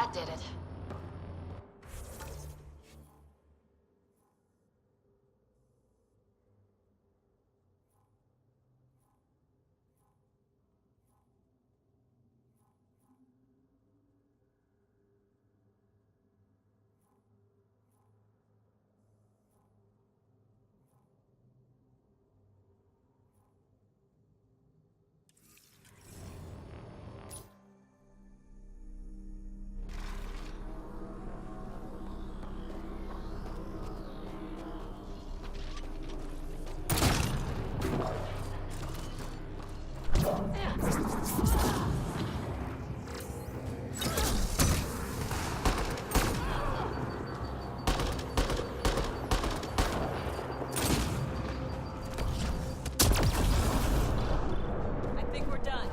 That did it. I think we're done.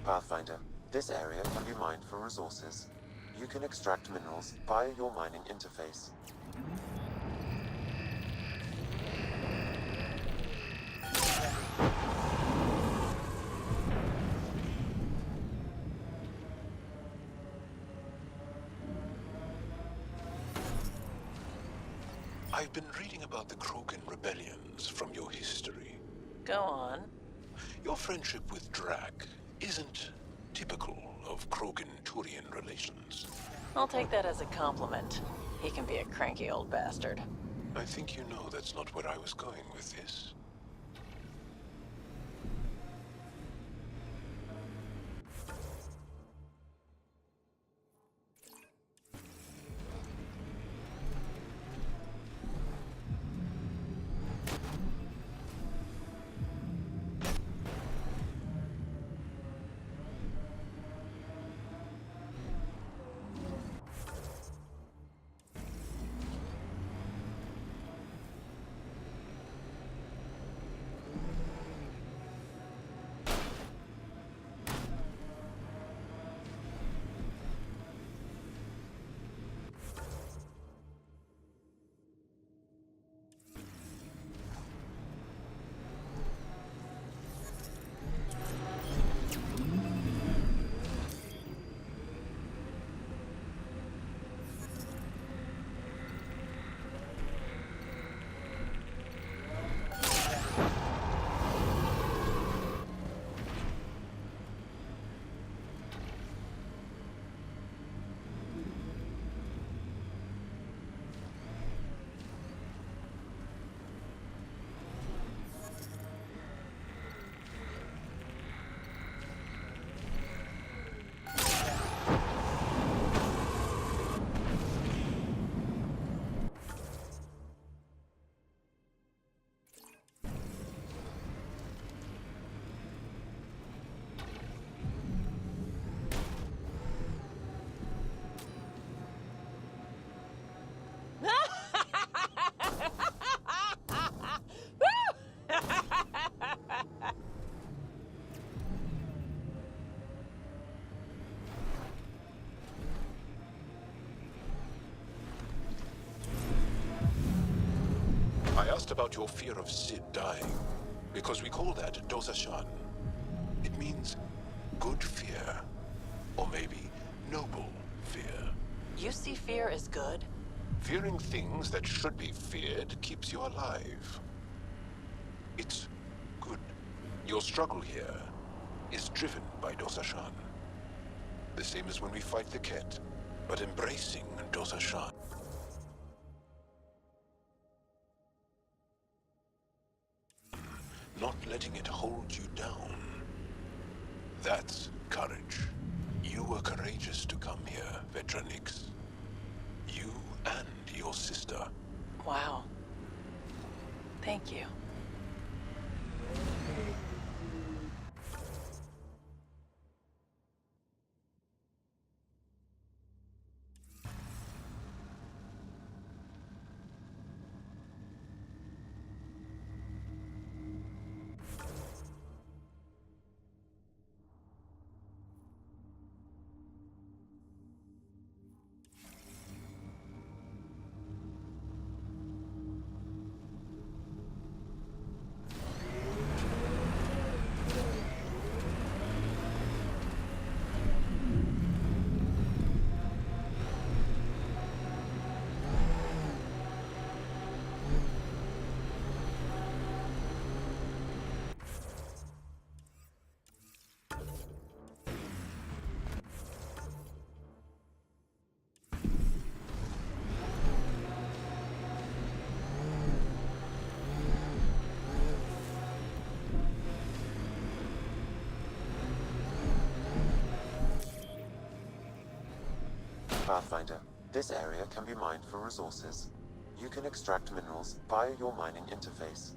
Pathfinder, this area can be mined for resources. You can extract minerals via your mining interface. I've been reading about the Krogan rebellions from your history. Go on. Your friendship with Drac isn't typical of Krogan-Turian relations. I'll take that as a compliment. He can be a cranky old bastard. I think you know that's not where I was going with this. I asked about your fear of Sid dying, because we call that dosashan. It means good fear, or maybe noble fear. You see fear as good? Fearing things that should be feared keeps you alive. It's good. Your struggle here is driven by dosashan. The same as when we fight the Ket, but embracing Dosashan. Not letting it hold you down. That's courage. You were courageous to come here, Vetranix. You and your sister. Wow. Thank you. Pathfinder, this area can be mined for resources. You can extract minerals via your mining interface.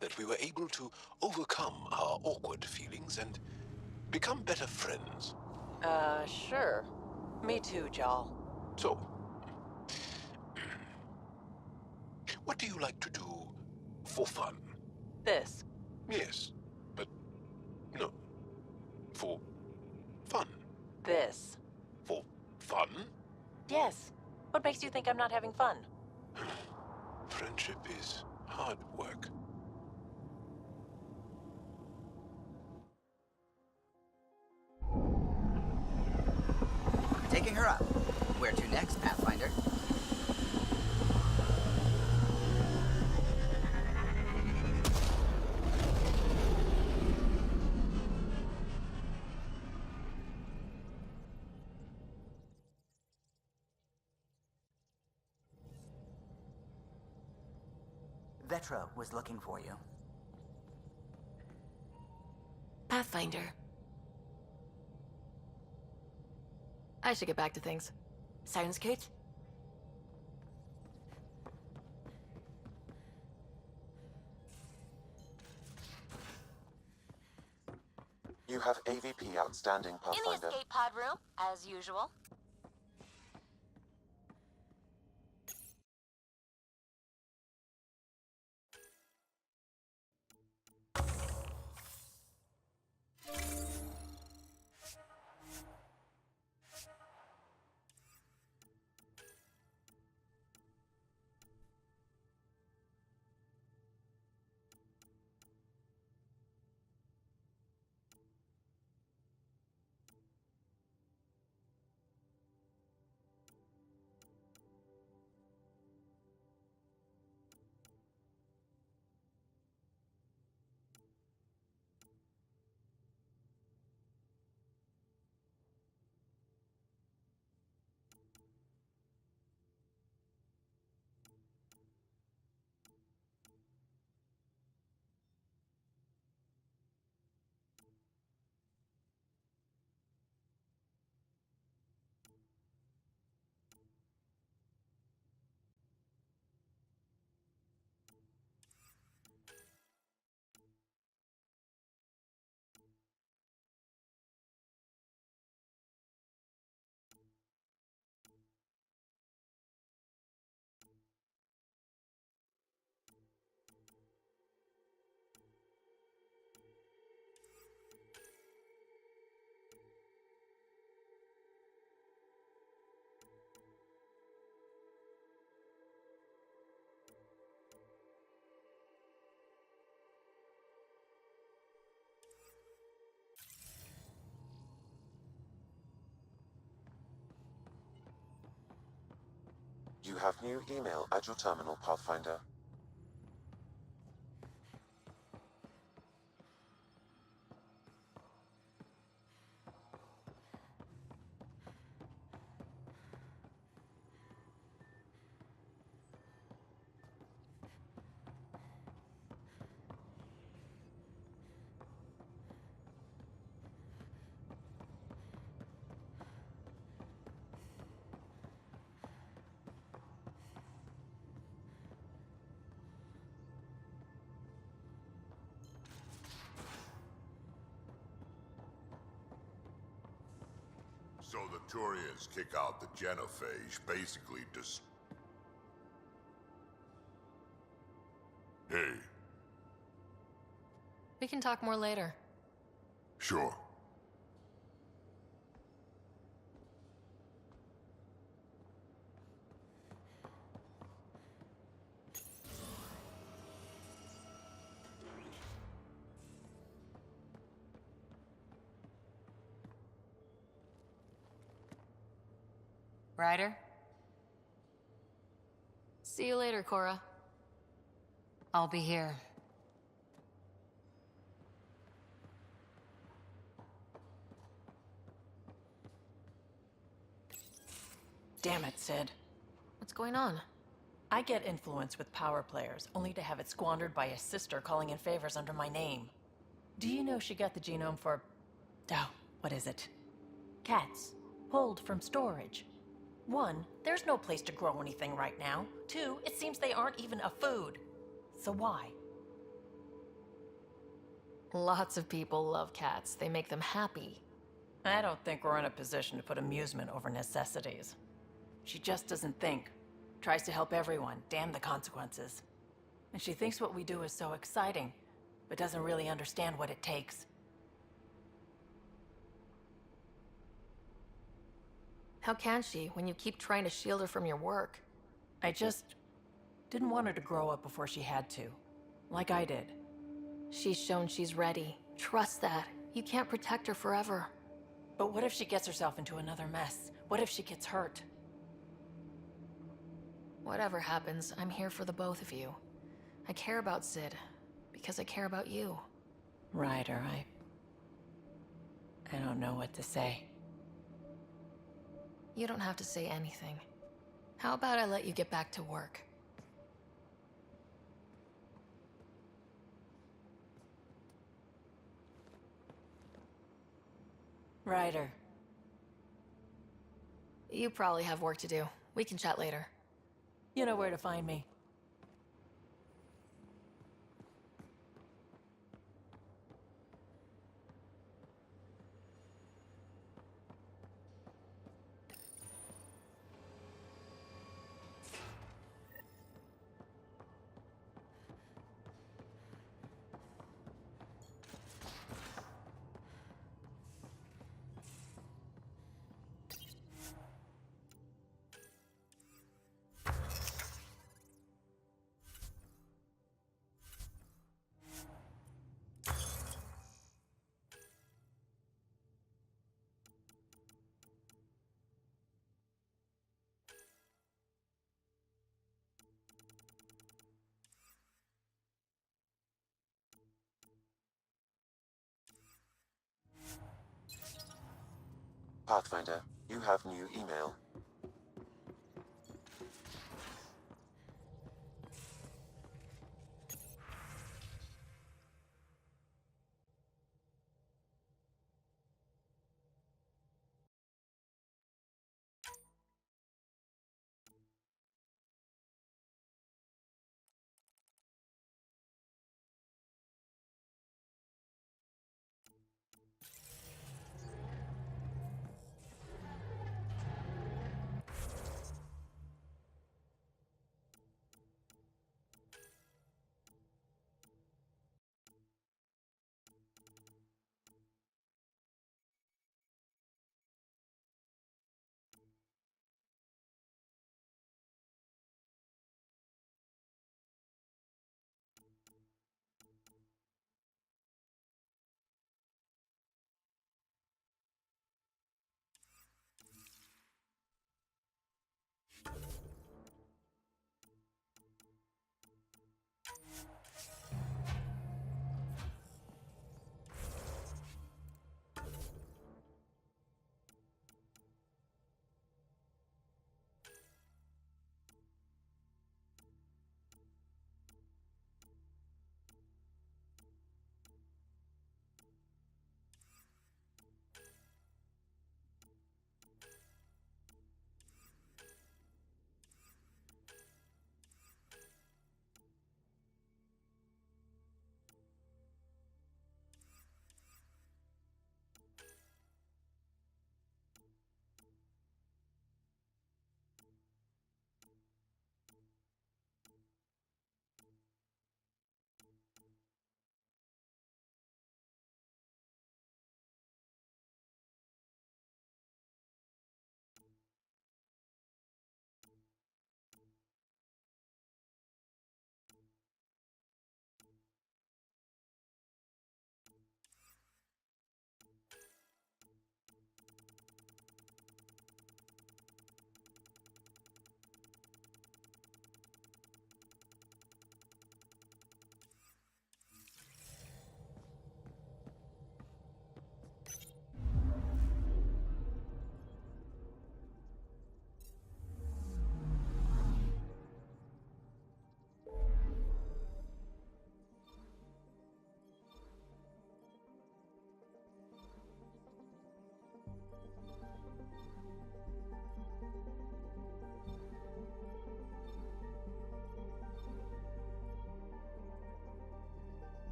That we were able to overcome our awkward feelings and become better friends. Sure. Me too, Jal. So, what do you like to do for fun? This. Yes, but no. For fun. This. For fun? Yes. What makes you think I'm not having fun? Friendship is hard work. Taking her up. Where to next, Pathfinder? Vetra was looking for you. Pathfinder. I should get back to things. Sounds good? You have AVP outstanding, In the Pathfinder. escape pod room, as usual. You have new email at your terminal, Pathfinder. So the Turians kick out the genophage, basically Hey, We can talk more later. sure. Ryder? See you later, Cora. I'll be here. Damn it, Sid. What's going on? I get influence with power players, only to have it squandered by a sister calling in favors under my name. Do you know she got the genome for... Oh, what is it? Cats. Pulled from storage. 1, there's no place to grow anything right now. 2, it seems they aren't even a food. So why? Lots of people love cats. They make them happy. I don't think we're in a position to put amusement over necessities. She just doesn't think. Tries to help everyone, damn the consequences. And she thinks what we do is so exciting, but doesn't really understand what it takes. How can she when you keep trying to shield her from your work? I just didn't want her to grow up before she had to, like I did. She's shown she's ready. Trust that. You can't protect her forever. But what if she gets herself into another mess? What if she gets hurt? Whatever happens, I'm here for the both of you. I care about Sid, because I care about you. Ryder, I don't know what to say. You don't have to say anything. How about I let you get back to work? Ryder. You probably have work to do. We can chat later. You know where to find me. Pathfinder, you have new email.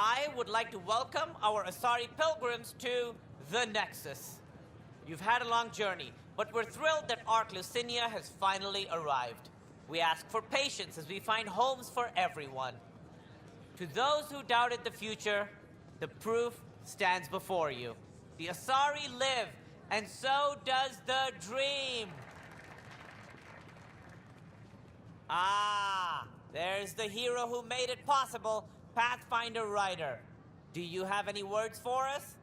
I would like to welcome our Asari pilgrims to the Nexus. You've had a long journey, but we're thrilled that Ark Lucinia has finally arrived. We ask for patience as we find homes for everyone. To those who doubted the future, the proof stands before you. The Asari live, and so does the dream. Ah, there's the hero who made it possible, Pathfinder Ryder. Do you have any words for us?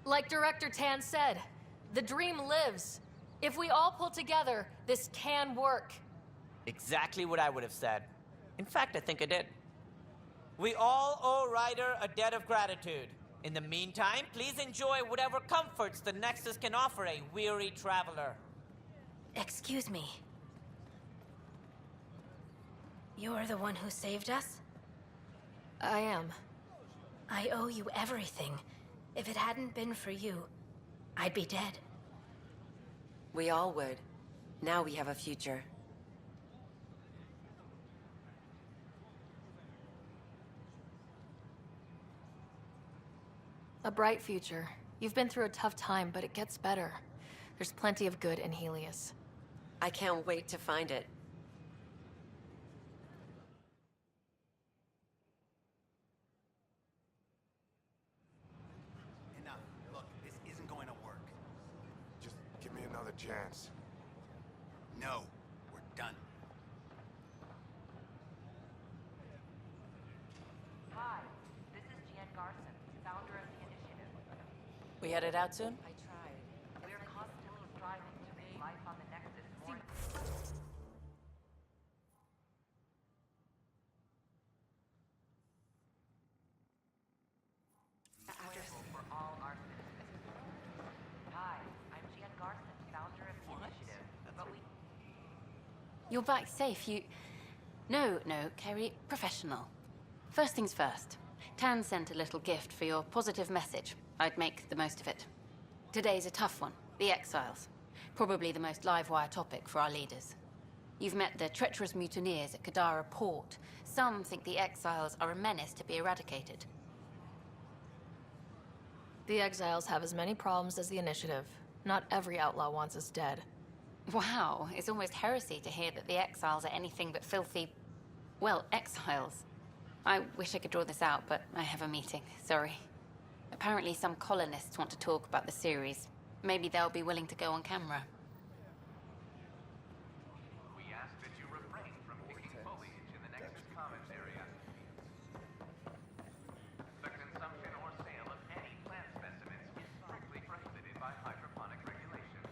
Like Director Tan said, the dream lives. If we all pull together, this can work. Exactly what I would have said. In fact, I think I did. We all owe Ryder a debt of gratitude. In the meantime, please enjoy whatever comforts the Nexus can offer a weary traveler. Excuse me. You're the one who saved us? I am. I owe you everything. If it hadn't been for you, I'd be dead. We all would. Now we have a future. A bright future. You've been through a tough time, but it gets better. There's plenty of good in Helios. I can't wait to find it. Enough. Look, this isn't going to work. Just give me another chance. No, we're done. Hi, this is Jan Garson, founder of the initiative. We headed out soon? I tried. We're constantly striving to make life on the Nexus more... for all our citizens. Hi, I'm Jan Garson, founder of the initiative. But we... You're back safe, you... No, Kerry, professional. First things first. Tan sent a little gift for your positive message. I'd make the most of it. Today's a tough one. The Exiles. Probably the most live-wire topic for our leaders. You've met the treacherous mutineers at Kadara Port. Some think the Exiles are a menace to be eradicated. The Exiles have as many problems as the Initiative. Not every outlaw wants us dead. Wow, it's almost heresy to hear that the Exiles are anything but filthy... well, exiles. I wish I could draw this out, but I have a meeting. Sorry. Apparently some colonists want to talk about the series. Maybe they'll be willing to go on camera. We ask that you refrain from picking foliage in the Nexus Commons area. The consumption or sale of any plant specimens is strictly prohibited by hydroponic regulations.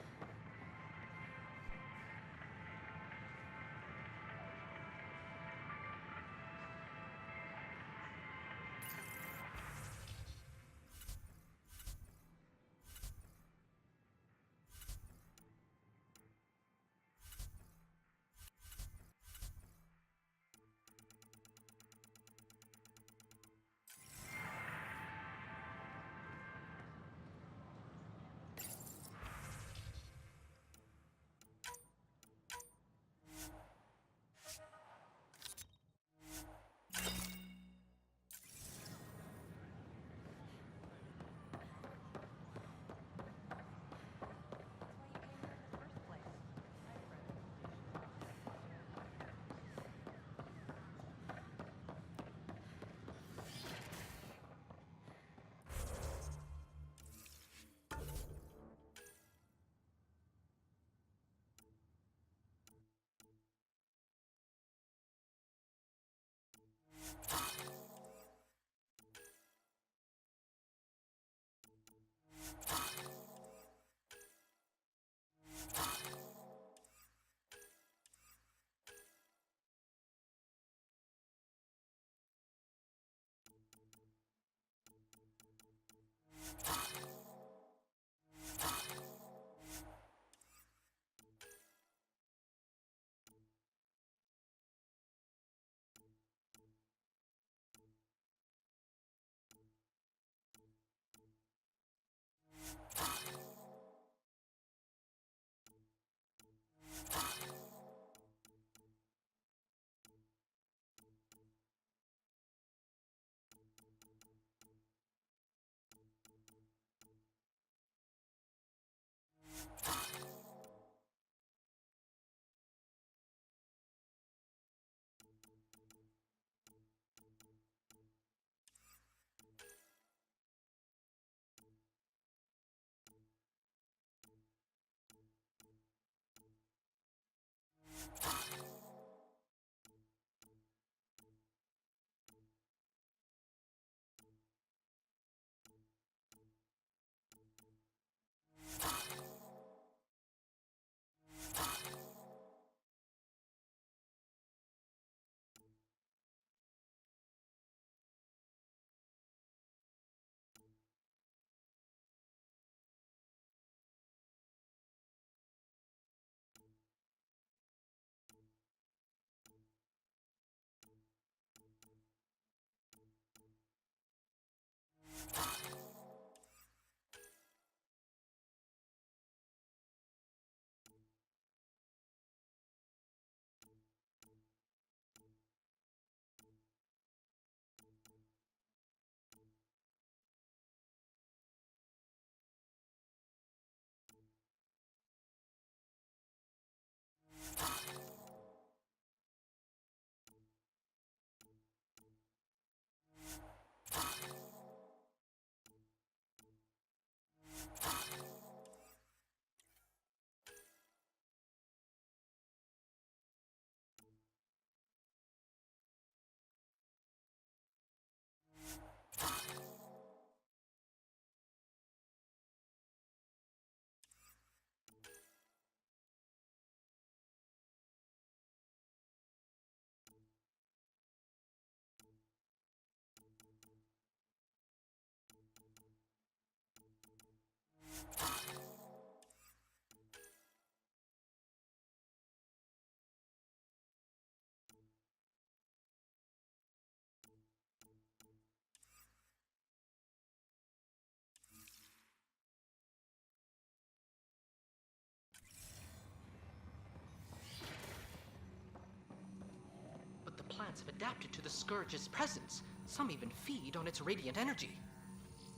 plants have adapted to the Scourge's presence. Some even feed on its radiant energy.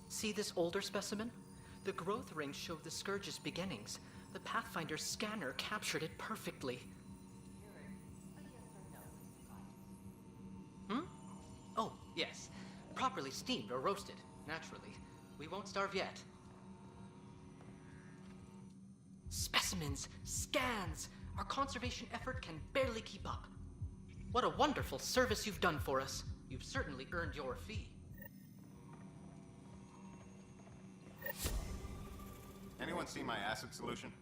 See this older specimen? The growth rings show the Scourge's beginnings. The Pathfinder's scanner captured it perfectly. Oh, yes. Properly steamed or roasted, naturally. We won't starve yet. Specimens, scans! Our conservation effort can barely keep up. What a wonderful service you've done for us. You've certainly earned your fee. Anyone see my acid solution?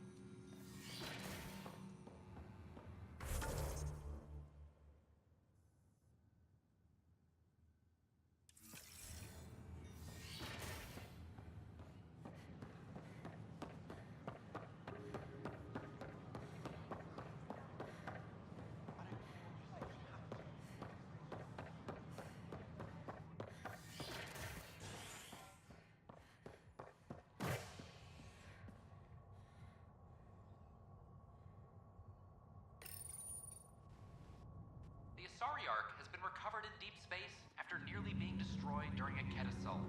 The Asari Ark has been recovered in deep space after nearly being destroyed during a Ket assault.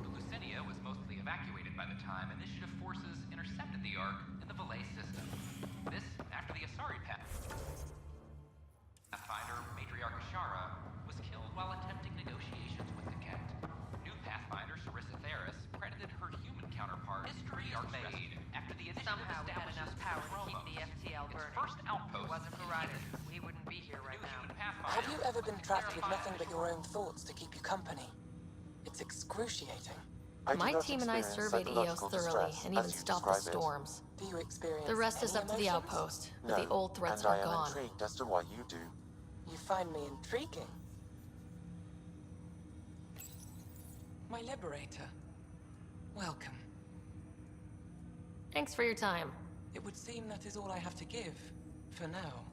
The Lucinia was mostly evacuated by the time Initiative forces intercepted the Ark in the Valais system. This after the Asari Pathfinder, Matriarch Ashara, was killed while attempting negotiations with the Ket. New Pathfinder, Sarissa Theris, credited her human counterpart history is made after the Initiative Somehow we had enough power to keep the FTL burning. First outpost. If it wasn't for Ryder, we wouldn't be here right now. Have you ever been trapped with nothing but your own thoughts to keep you company? It's excruciating. My team and I surveyed EOS thoroughly and even stopped the storms. Do you experience The rest is any up to the emotions? outpost, but the old threats and are I am gone. intrigued as to why you do. You find me intriguing. My liberator. Welcome. Thanks for your time. It would seem that is all I have to give, for now.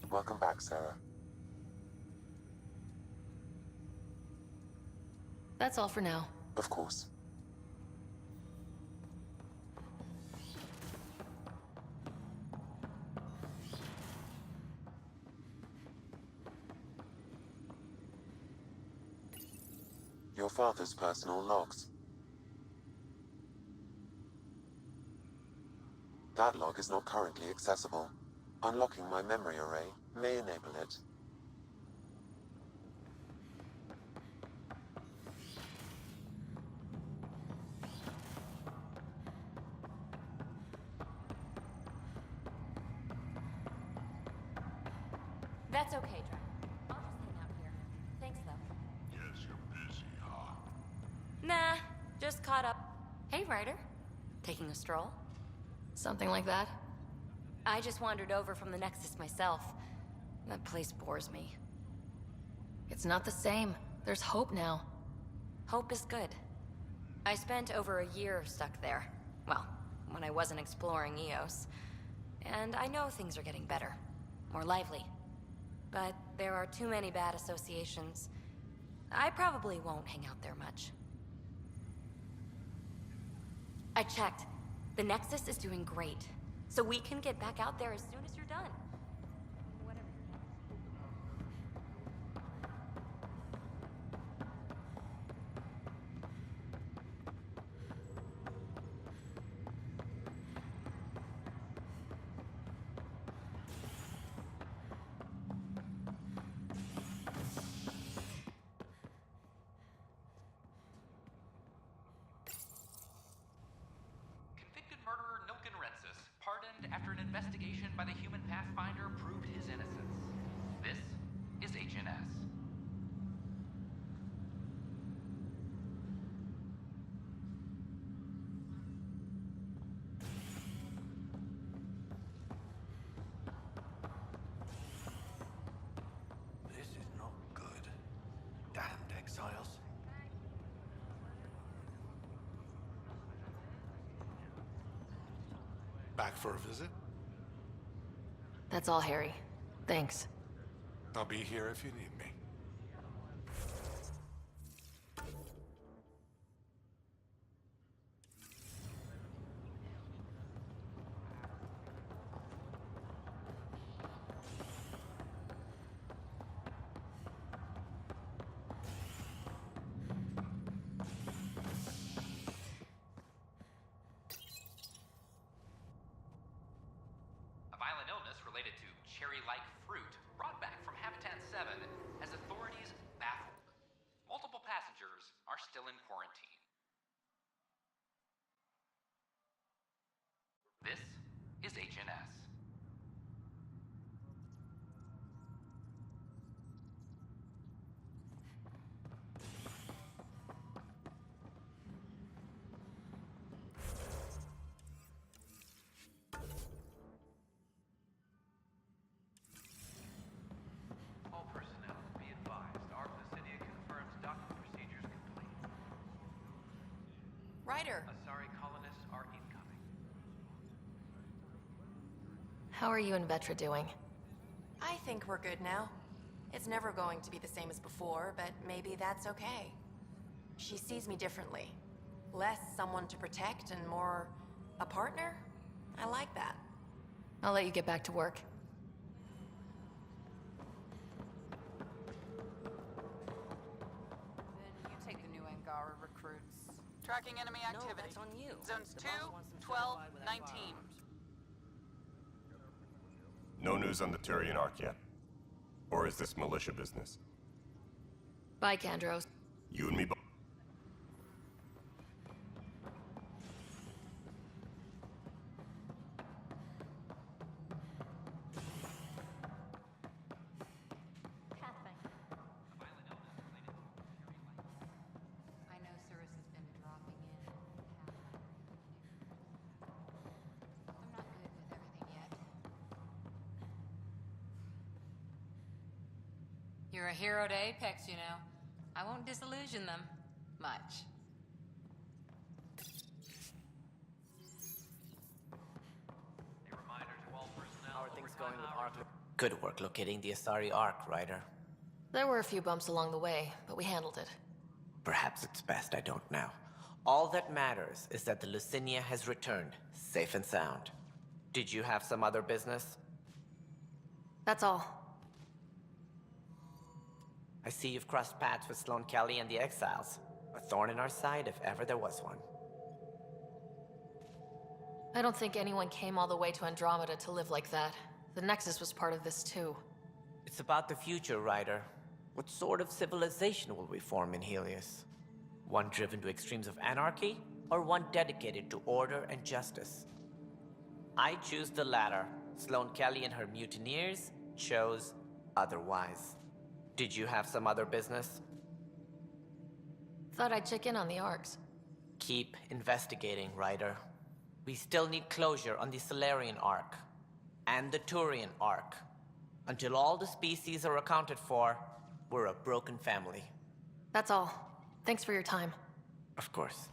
Welcome back, Sarah. That's all for now. Of course. Your father's personal logs. That log is not currently accessible. Unlocking my memory array may enable it. That's okay, Drac. I'll just hang out here. Thanks, though. Yes, you're busy, huh? Nah, just caught up. Hey, Ryder. Taking a stroll? Something like that? I just wandered over from the Nexus myself. That place bores me. It's not the same. There's hope now. Hope is good. I spent over a year stuck there. Well, when I wasn't exploring EOS. And I know things are getting better. More lively. But there are too many bad associations. I probably won't hang out there much. I checked. The Nexus is doing great. So we can get back out there as soon as you're done. Whatever. Convicted murderer Nilken Rensis, pardoned after an investigation by the human Pathfinder proved his innocence. This is HNS. This is not good. Damned exiles. Back for a visit? That's all, Harry. Thanks. I'll be here if you need me. quarantine. This is HNS. All personnel, be advised. Our Lucinia confirms docking procedures complete. Ryder! Asari colonists are incoming. How are you and Vetra doing? I think we're good now. It's never going to be the same as before, but maybe that's okay. She sees me differently. Less someone to protect and more a partner? I like that. I'll let you get back to work. Then you take the new Angara recruits. Tracking enemy activity. No, that's on you. Zones The 2, boss wants them 12, certified without 19. firearms. No news on the Turian Ark yet? Or is this militia business? Bye, Kandros. You and me both. I know Cirrus has been dropping in. I'm not good with everything yet. You're a hero to Apex, you know. I won't disillusion them. Much. A reminder to all personnel. How are things going with overtime Ark? hours Good work locating the Asari Ark, Ryder. There were a few bumps along the way, but we handled it. Perhaps it's best I don't know. All that matters is that the Lucinia has returned, safe and sound. Did you have some other business? That's all. I see you've crossed paths with Sloan Kelly and the Exiles. A thorn in our side if ever there was one. I don't think anyone came all the way to Andromeda to live like that. The Nexus was part of this too. It's about the future, Ryder. What sort of civilization will we form in Helios? One driven to extremes of anarchy, or one dedicated to order and justice? I choose the latter. Sloan Kelly and her mutineers chose otherwise. Did you have some other business? Thought I'd check in on the Arks. Keep investigating, Ryder. We still need closure on the Solarian Ark and the Turian Ark. Until all the species are accounted for, we're a broken family. That's all. Thanks for your time. Of course.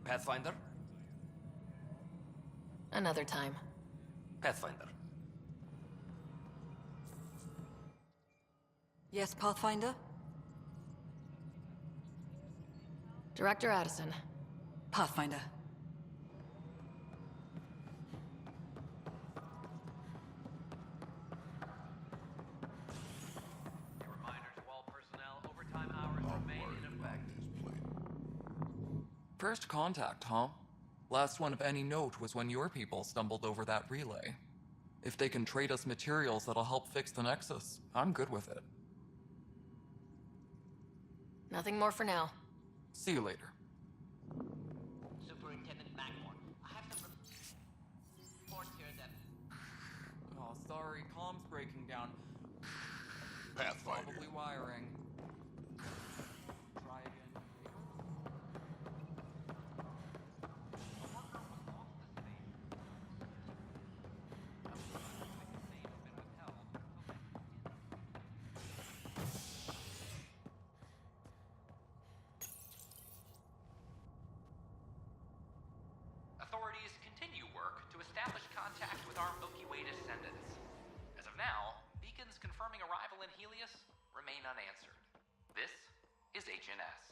Pathfinder? Another time. Pathfinder. Yes, Pathfinder? Director Addison. Pathfinder. A reminder to all personnel, overtime hours remain in effect. First contact, huh? Last one of any note was when your people stumbled over that relay. If they can trade us materials that'll help fix the Nexus, I'm good with it. Nothing more for now. See you later. Superintendent Magmore, I have some reports here that... Oh, sorry, comms breaking down. Pathfinder. Probably wiring. Try again. Authorities continue work to establish contact with our Milky Way descendants. As of now, beacons confirming arrival in Helios remain unanswered. This is HNS.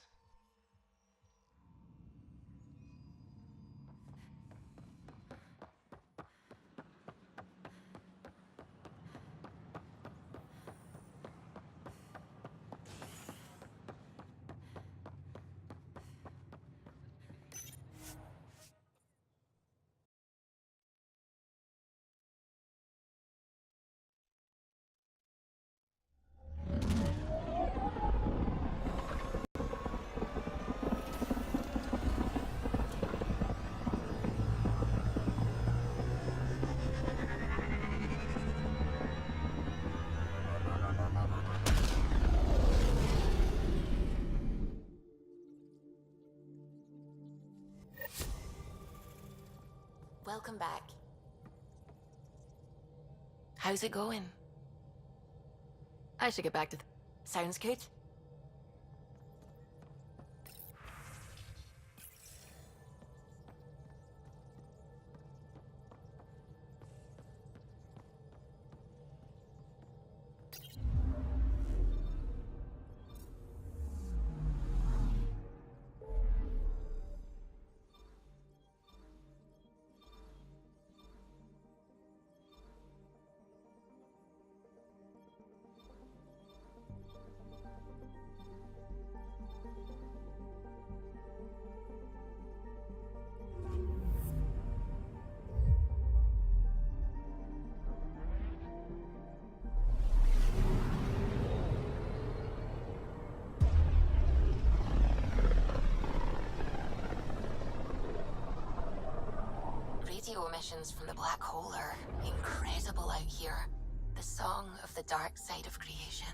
Welcome back. How's it going? I should get back to Sounds good. Radio emissions from the black hole are incredible out here. The song of the dark side of creation.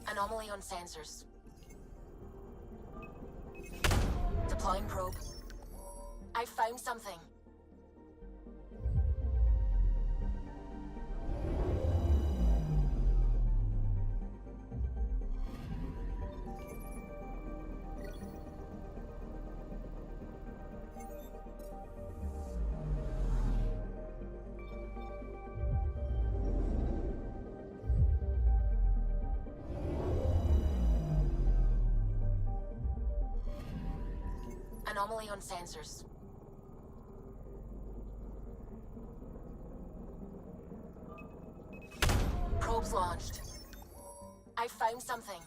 Anomaly on sensors. Deploying probe. I found something. Anomaly on sensors. Probes launched. I found something.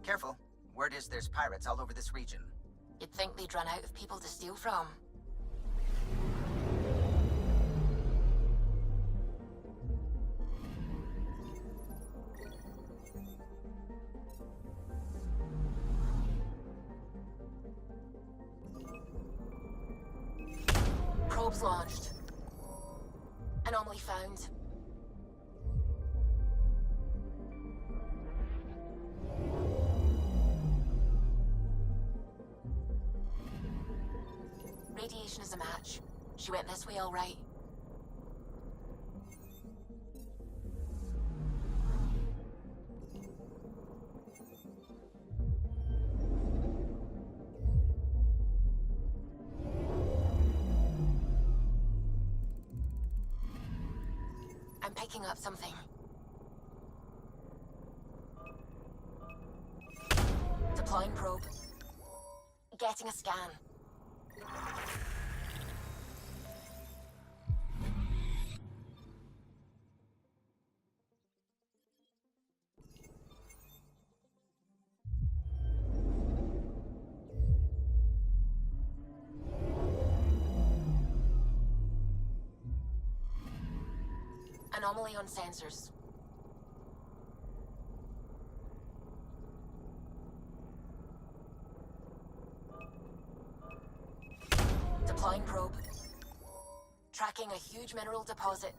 Careful. Word is there's pirates all over this region. You'd think they'd run out of people to steal from. Probes launched. Anomaly found. She went this way all right. I'm picking up something. Deploying probe. Getting a scan. Anomaly on sensors. Deploying probe. Tracking a huge mineral deposit.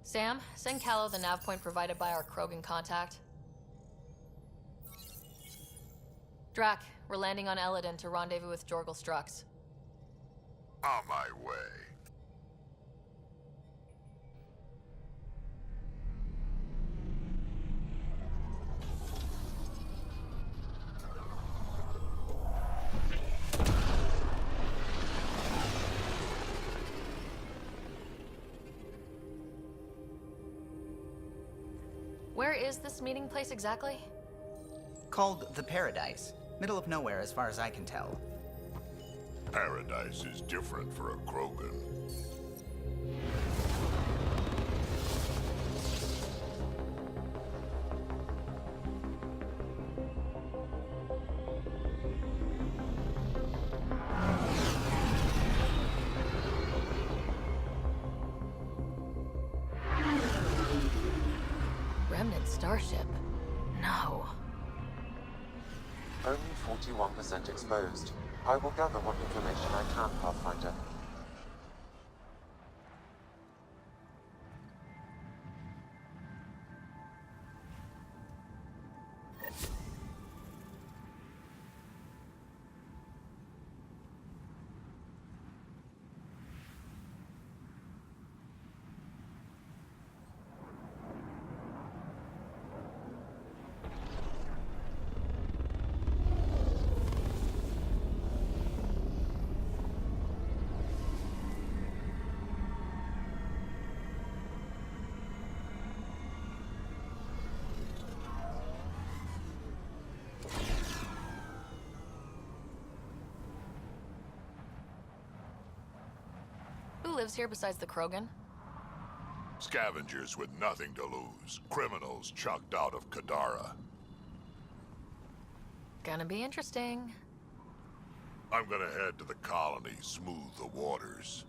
Sam, send Callow the nav point provided by our Krogan contact. Drac, we're landing on Elaaden to rendezvous with Jorgal Strux. On my way. Where is this meeting place exactly? Called the Paradise. Middle of nowhere as far as I can tell. Paradise is different for a Krogan. remnant starship. No. Only 41% exposed. I will gather what information I can, Pathfinder. Who lives here besides the Krogan? Scavengers with nothing to lose. Criminals chucked out of Kadara. Gonna be interesting. I'm gonna head to the colony, smooth the waters.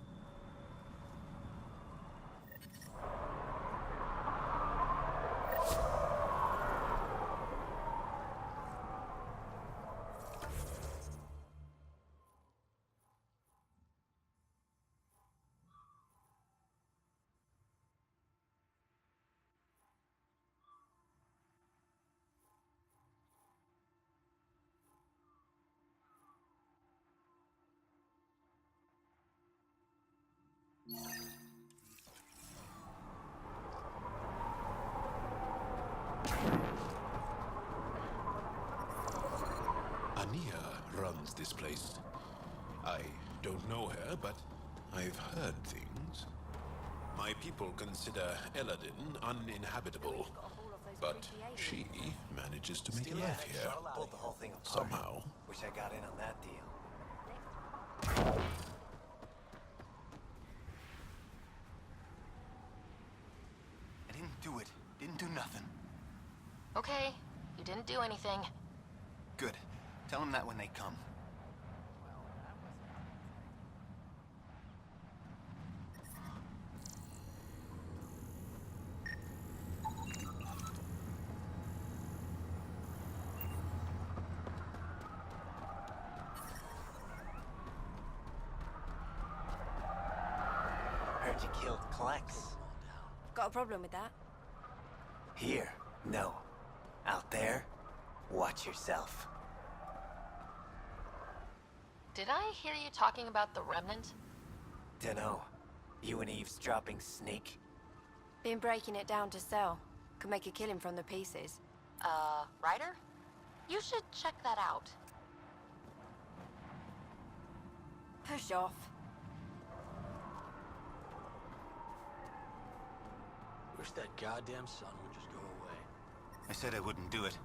Ania runs this place. I don't know her, but I've heard things. My people consider Elaaden uninhabitable, but she manages to make love here. Pulled the whole thing apart. Somehow. Wish I got in on that deal. I didn't do it. Didn't do nothing. Okay, you didn't do anything. Good. Tell them that when they come. Heard you killed Klex. Got a problem with that? Here, no. Out there, watch yourself. Did I hear you talking about the Remnant? Dunno. You an eavesdropping snake? Been breaking it down to sell. Could make a killing from the pieces. Ryder? You should check that out. Push off. Wish that goddamn sun would just go away. I said I wouldn't do it.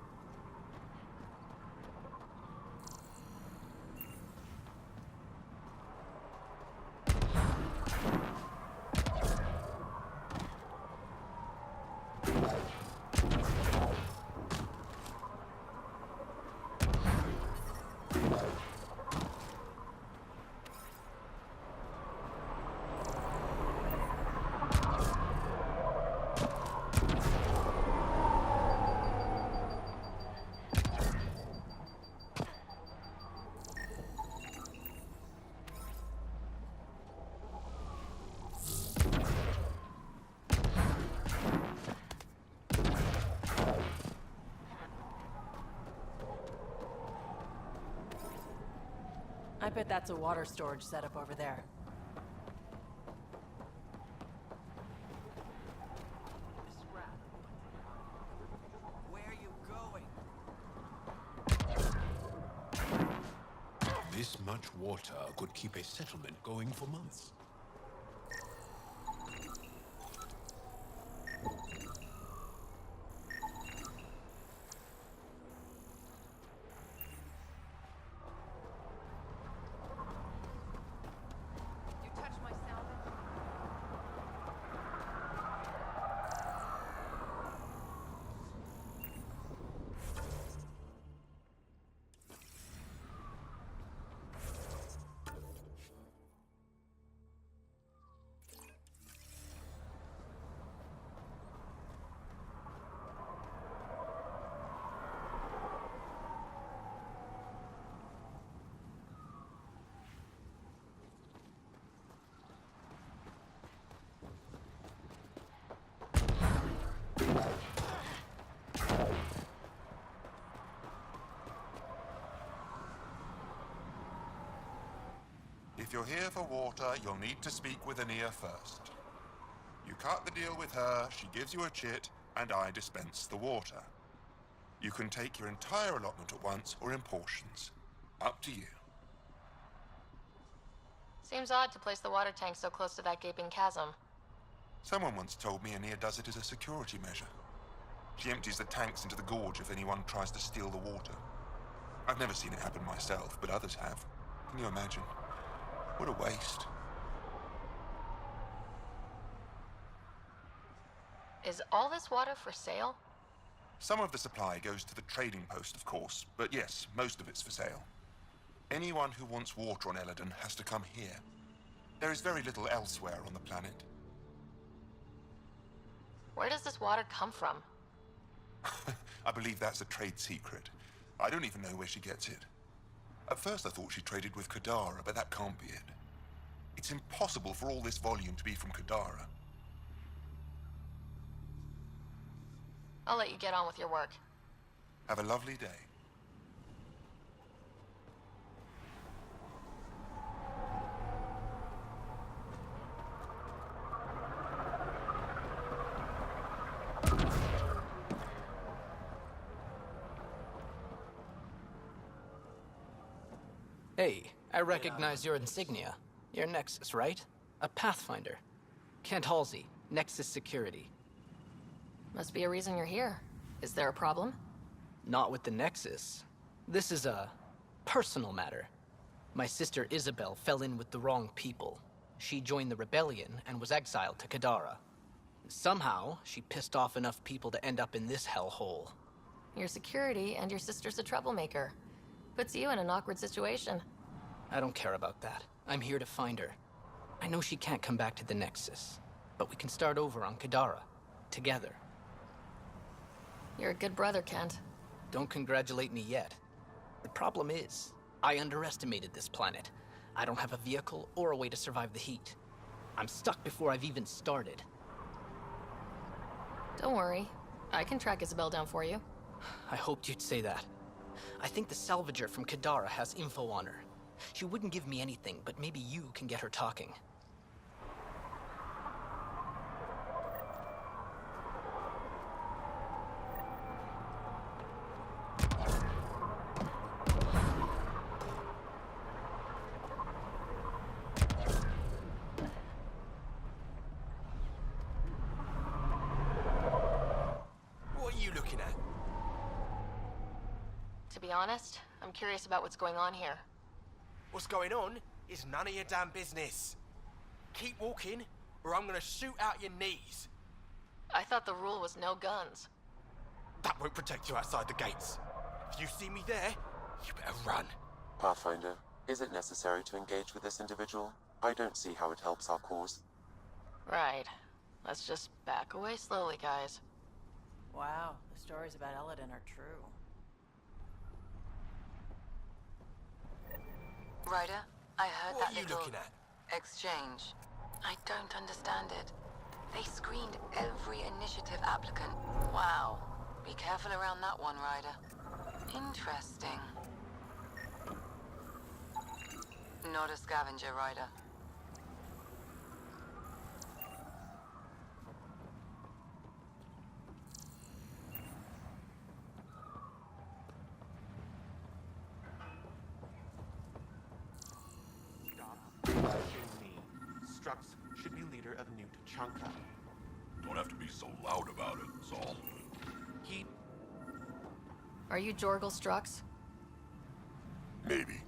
I bet that's a water storage setup over there. Where are you going? This much water could keep a settlement going for months. If you're here for water, you'll need to speak with Ania first. You cut the deal with her, she gives you a chit, and I dispense the water. You can take your entire allotment at once or in portions. Up to you. Seems odd to place the water tank so close to that gaping chasm. Someone once told me Ania does it as a security measure. She empties the tanks into the gorge if anyone tries to steal the water. I've never seen it happen myself, but others have. Can you imagine? What a waste. Is all this water for sale? Some of the supply goes to the trading post, of course, but yes, most of it's for sale. Anyone who wants water on Elaaden has to come here. There is very little elsewhere on the planet. Where does this water come from? I believe that's a trade secret. I don't even know where she gets it. At first I thought she traded with Kadara, but that can't be it. It's impossible for all this volume to be from Kadara. I'll let you get on with your work. Have a lovely day. Hey, I recognize your insignia. You're Nexus, right? A Pathfinder. Kent Halsey, Nexus Security. Must be a reason you're here. Is there a problem? Not with the Nexus. This is a personal matter. My sister Isabel fell in with the wrong people. She joined the rebellion and was exiled to Kadara. Somehow, she pissed off enough people to end up in this hellhole. Your security and your sister's a troublemaker. Puts you in an awkward situation. I don't care about that. I'm here to find her. I know she can't come back to the Nexus, but we can start over on Kadara. Together. You're a good brother, Kent. Don't congratulate me yet. The problem is, I underestimated this planet. I don't have a vehicle or a way to survive the heat. I'm stuck before I've even started. Don't worry. I can track Isabel down for you. I hoped you'd say that. I think the salvager from Kadara has info on her. She wouldn't give me anything, but maybe you can get her talking. What are you looking at? To be honest, I'm curious about what's going on here. What's going on is none of your damn business. Keep walking, or I'm gonna shoot out your knees. I thought the rule was no guns. That won't protect you outside the gates. If you see me there, you better run. Pathfinder, is it necessary to engage with this individual? I don't see how it helps our cause. Right. Let's just back away slowly, guys. Wow, the stories about Elaaden are true. Ryder, I heard What that are you little looking at? exchange. I don't understand it. They screened every initiative applicant. Wow. Be careful around that one, Ryder. Interesting. Not a scavenger, Ryder. Strux should be leader of New Tachanka. Don't have to be so loud about it, Saul. Are you Jorgal Strux? Maybe.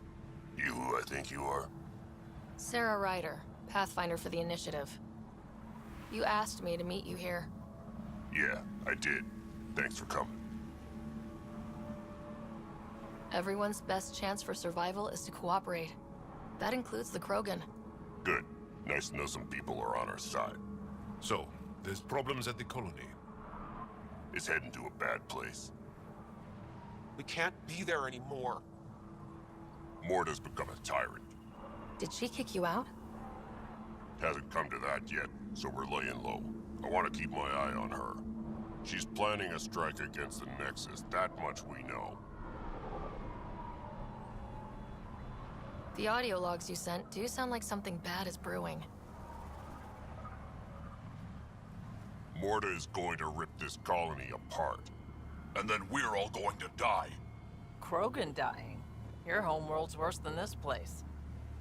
You who I think you are? Sarah Ryder, Pathfinder for the Initiative. You asked me to meet you here. Yeah, I did. Thanks for coming. Everyone's best chance for survival is to cooperate. That includes the Krogan. Good. Nice to know some people are on our side. So, there's problems at the colony. It's heading to a bad place. We can't be there anymore. Morta's become a tyrant. Did she kick you out? Hasn't come to that yet, so we're laying low. I want to keep my eye on her. She's planning a strike against the Nexus, that much we know. The audio logs you sent do sound like something bad is brewing. Morta is going to rip this colony apart. And then we're all going to die. Krogan dying? Your homeworld's worse than this place.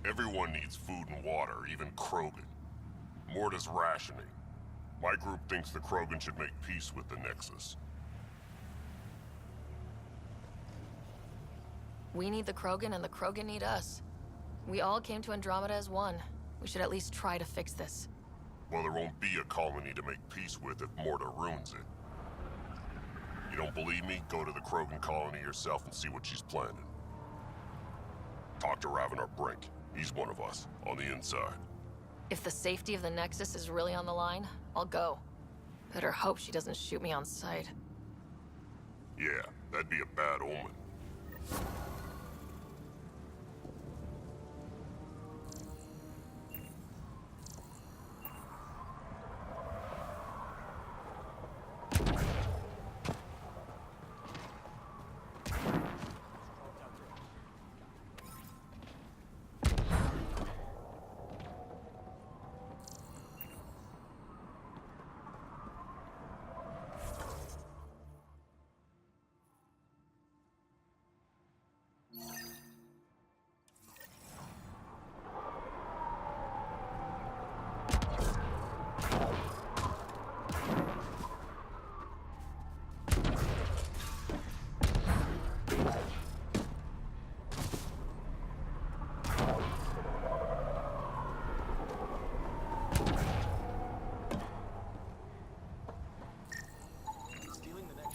Everyone needs food and water, even Krogan. Morta's rationing. My group thinks the Krogan should make peace with the Nexus. We need the Krogan and the Krogan need us. We all came to Andromeda as one. We should at least try to fix this. Well, there won't be a colony to make peace with if Morta ruins it. You don't believe me? Go to the Krogan colony yourself and see what she's planning. Talk to Ravenar Brink. He's one of us, on the inside. If the safety of the Nexus is really on the line, I'll go. Better hope she doesn't shoot me on sight. Yeah, that'd be a bad omen.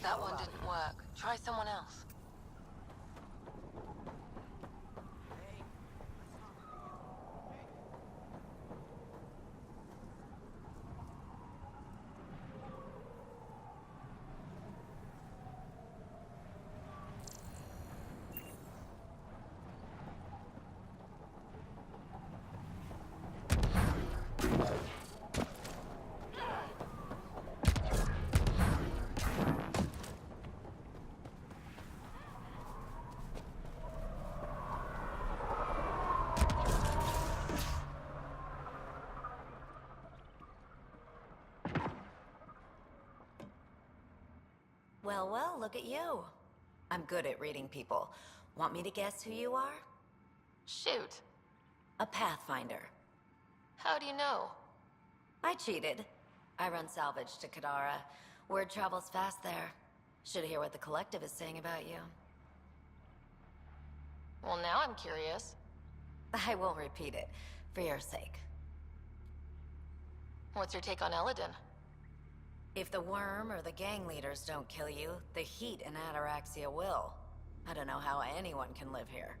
That one didn't work. Try someone else. Well, well, look at you. I'm good at reading people. Want me to guess who you are? Shoot. A Pathfinder. How do you know? I cheated. I run salvage to Kadara. Word travels fast there. Should hear what the Collective is saying about you. Well, now I'm curious. I won't repeat it, for your sake. What's your take on Elaaden? If the worm or the gang leaders don't kill you, the heat in Ataraxia will. I don't know how anyone can live here.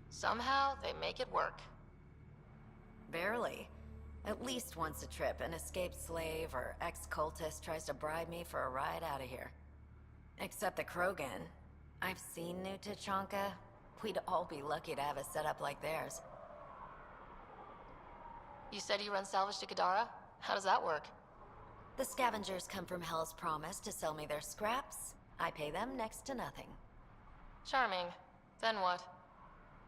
Somehow, they make it work. Barely. At least once a trip, an escaped slave or ex-cultist tries to bribe me for a ride out of here. Except the Krogan. I've seen New Tachanka. We'd all be lucky to have a setup like theirs. You said you run salvage to Kadara? How does that work? The scavengers come from Hell's Promise to sell me their scraps. I pay them next to nothing. Charming. Then what?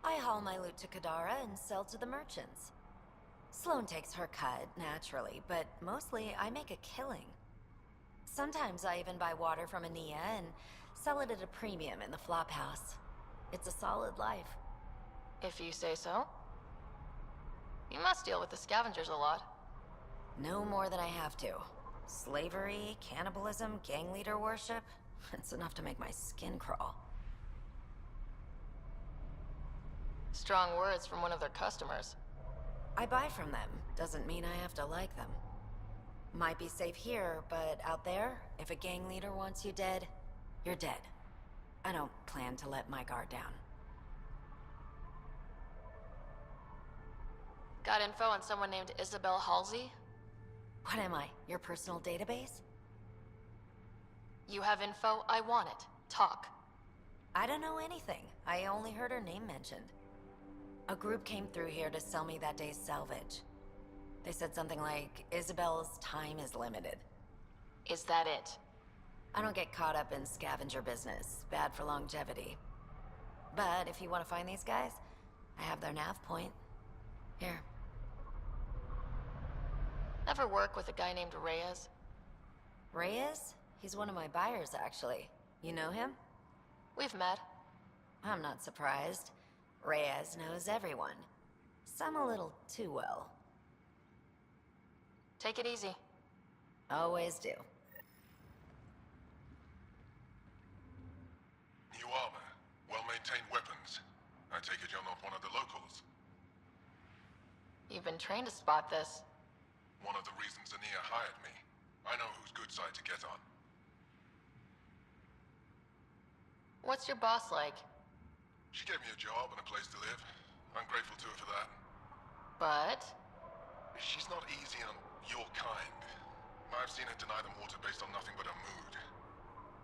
I haul my loot to Kadara and sell to the merchants. Sloane takes her cut, naturally, but mostly I make a killing. Sometimes I even buy water from Ania and sell it at a premium in the flop house. It's a solid life. If you say so. You must deal with the scavengers a lot. No more than I have to. Slavery, cannibalism, gang leader worship. It's enough to make my skin crawl. Strong words from one of their customers. I buy from them. Doesn't mean I have to like them. Might be safe here, but out there, if a gang leader wants you dead, you're dead. I don't plan to let my guard down. Got info on someone named Isabel Halsey? What am I, your personal database? You have info, I want it. Talk. I don't know anything. I only heard her name mentioned. A group came through here to sell me that day's salvage. They said something like, Isabel's time is limited. Is that it? I don't get caught up in scavenger business. Bad for longevity. But if you want to find these guys, I have their nav point. Here. Ever work with a guy named Reyes? Reyes? He's one of my buyers, actually. You know him? We've met. I'm not surprised. Reyes knows everyone. Some a little too well. Take it easy. Always do. New armor, well-maintained weapons. I take it you're not one of the locals. You've been trained to spot this. One of the reasons Ania hired me. I know whose good side to get on. What's your boss like? She gave me a job and a place to live. I'm grateful to her for that. But? She's not easy on your kind. I've seen her deny them water based on nothing but her mood.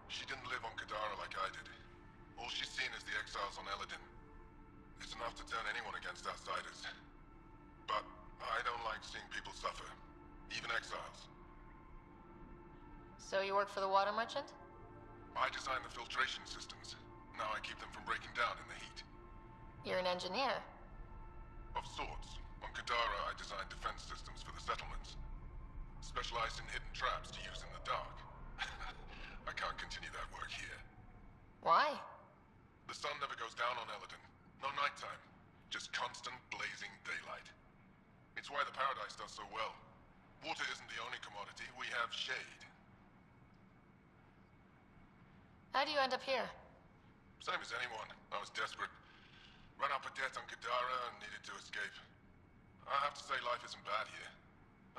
She didn't live on Kadara like I did. All she's seen is the exiles on Elaaden. It's enough to turn anyone against outsiders. But I don't like seeing people suffer, even exiles. So you work for the water merchant? I designed the filtration systems. Now I keep them from breaking down in the heat. You're an engineer. Of sorts. On Kadara, I designed defense systems for the settlements. Specialized in hidden traps to use in the dark. I can't continue that work here. Why? The sun never goes down on Elaaden. No nighttime. Just constant blazing daylight. It's why the Paradise does so well. Water isn't the only commodity. We have shade. How do you end up here? Same as anyone. I was desperate. Ran up a debt on Kadara and needed to escape. I have to say life isn't bad here.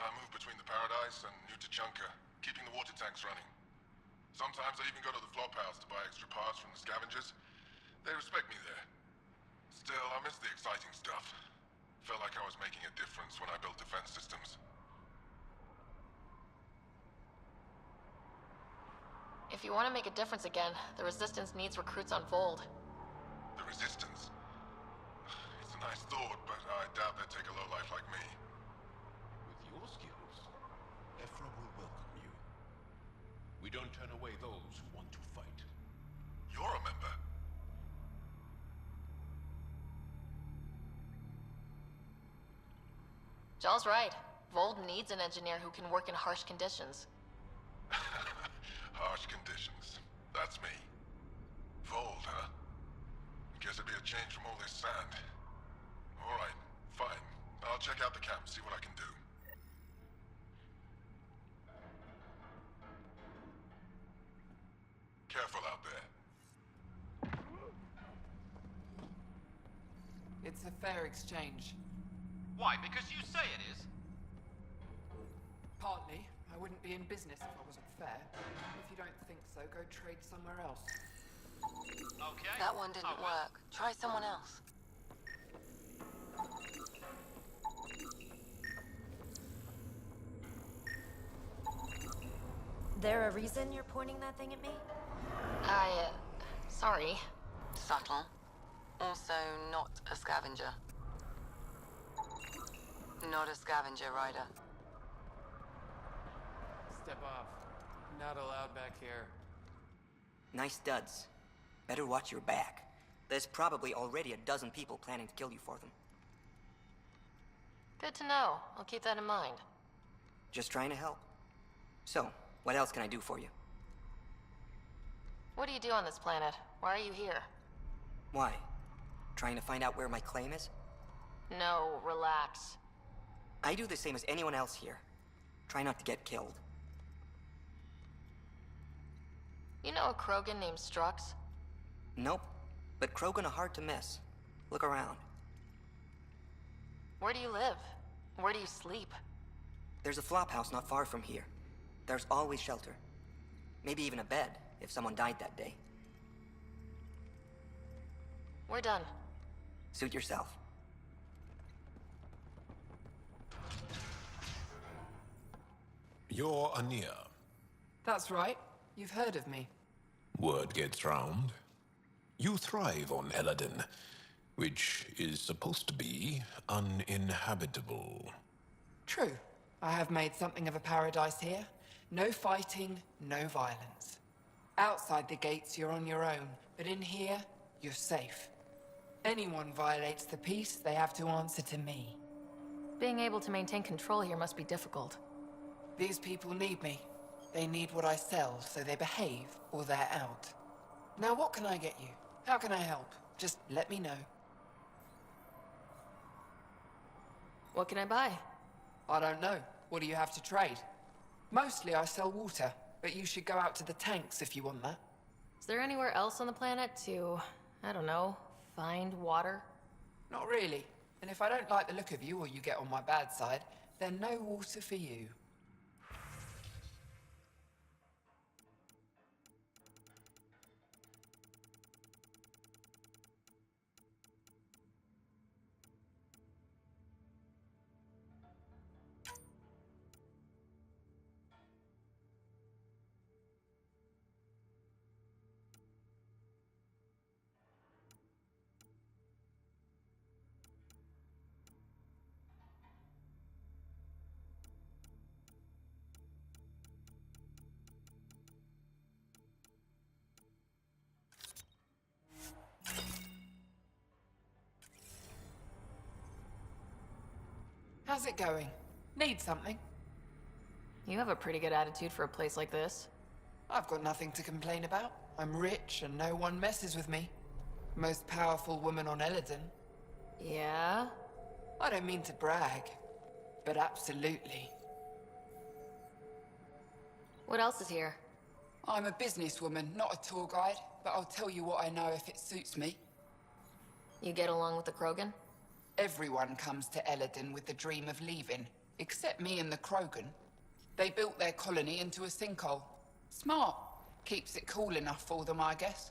I move between the Paradise and New Tachanka, keeping the water tanks running. Sometimes I even go to the flop house to buy extra parts from the scavengers. They respect me there. Still, I miss the exciting stuff. Felt like I was making a difference when I built defense systems. If you want to make a difference again, the Resistance needs recruits on Vold. The Resistance? It's a nice thought, but I doubt they'd take a lowlife like me. With your skills, Ephra will welcome you. We don't turn away those who want to fight. You're a member. Jal's right. Vold needs an engineer who can work in harsh conditions. Harsh conditions. That's me. Vold, huh? Guess it'd be a change from all this sand. Alright, fine. I'll check out the camp, see what I can do. Careful out there. It's a fair exchange. Why? Because you say it is? Partly. I wouldn't be in business if I wasn't fair. If you don't think so, go trade somewhere else. Okay. That one didn't work. Try someone else. There a reason you're pointing that thing at me? Sorry. Subtle. Also, not a scavenger. Not a scavenger, Ryder. Step off. Not allowed back here. Nice duds. Better watch your back. There's probably already a dozen people planning to kill you for them. Good to know. I'll keep that in mind. Just trying to help. So, what else can I do for you? What do you do on this planet? Why are you here? Why? Trying to find out where my claim is? No, relax. I do the same as anyone else here. Try not to get killed. You know a Krogan named Strux? Nope. But Krogan are hard to miss. Look around. Where do you live? Where do you sleep? There's a flop house not far from here. There's always shelter. Maybe even a bed, if someone died that day. We're done. Suit yourself. You're Ania. That's right. You've heard of me. Word gets round. You thrive on Elaaden, which is supposed to be uninhabitable. True. I have made something of a paradise here. No fighting, no violence. Outside the gates, you're on your own, but in here, you're safe. Anyone violates the peace, they have to answer to me. Being able to maintain control here must be difficult. These people need me. They need what I sell, so they behave or they're out. Now what can I get you? How can I help? Just let me know. What can I buy? I don't know. What do you have to trade? Mostly I sell water, but you should go out to the tanks if you want that. Is there anywhere else on the planet to, I don't know, find water? Not really. And if I don't like the look of you or you get on my bad side, then no water for you. How's it going? Need something? You have a pretty good attitude for a place like this. I've got nothing to complain about. I'm rich and no one messes with me. Most powerful woman on Elaaden. Yeah? I don't mean to brag, but absolutely. What else is here? I'm a businesswoman, not a tour guide, but I'll tell you what I know if it suits me. You get along with the Krogan? Everyone comes to Elaaden with the dream of leaving, except me and the Krogan. They built their colony into a sinkhole. Smart. Keeps it cool enough for them, I guess.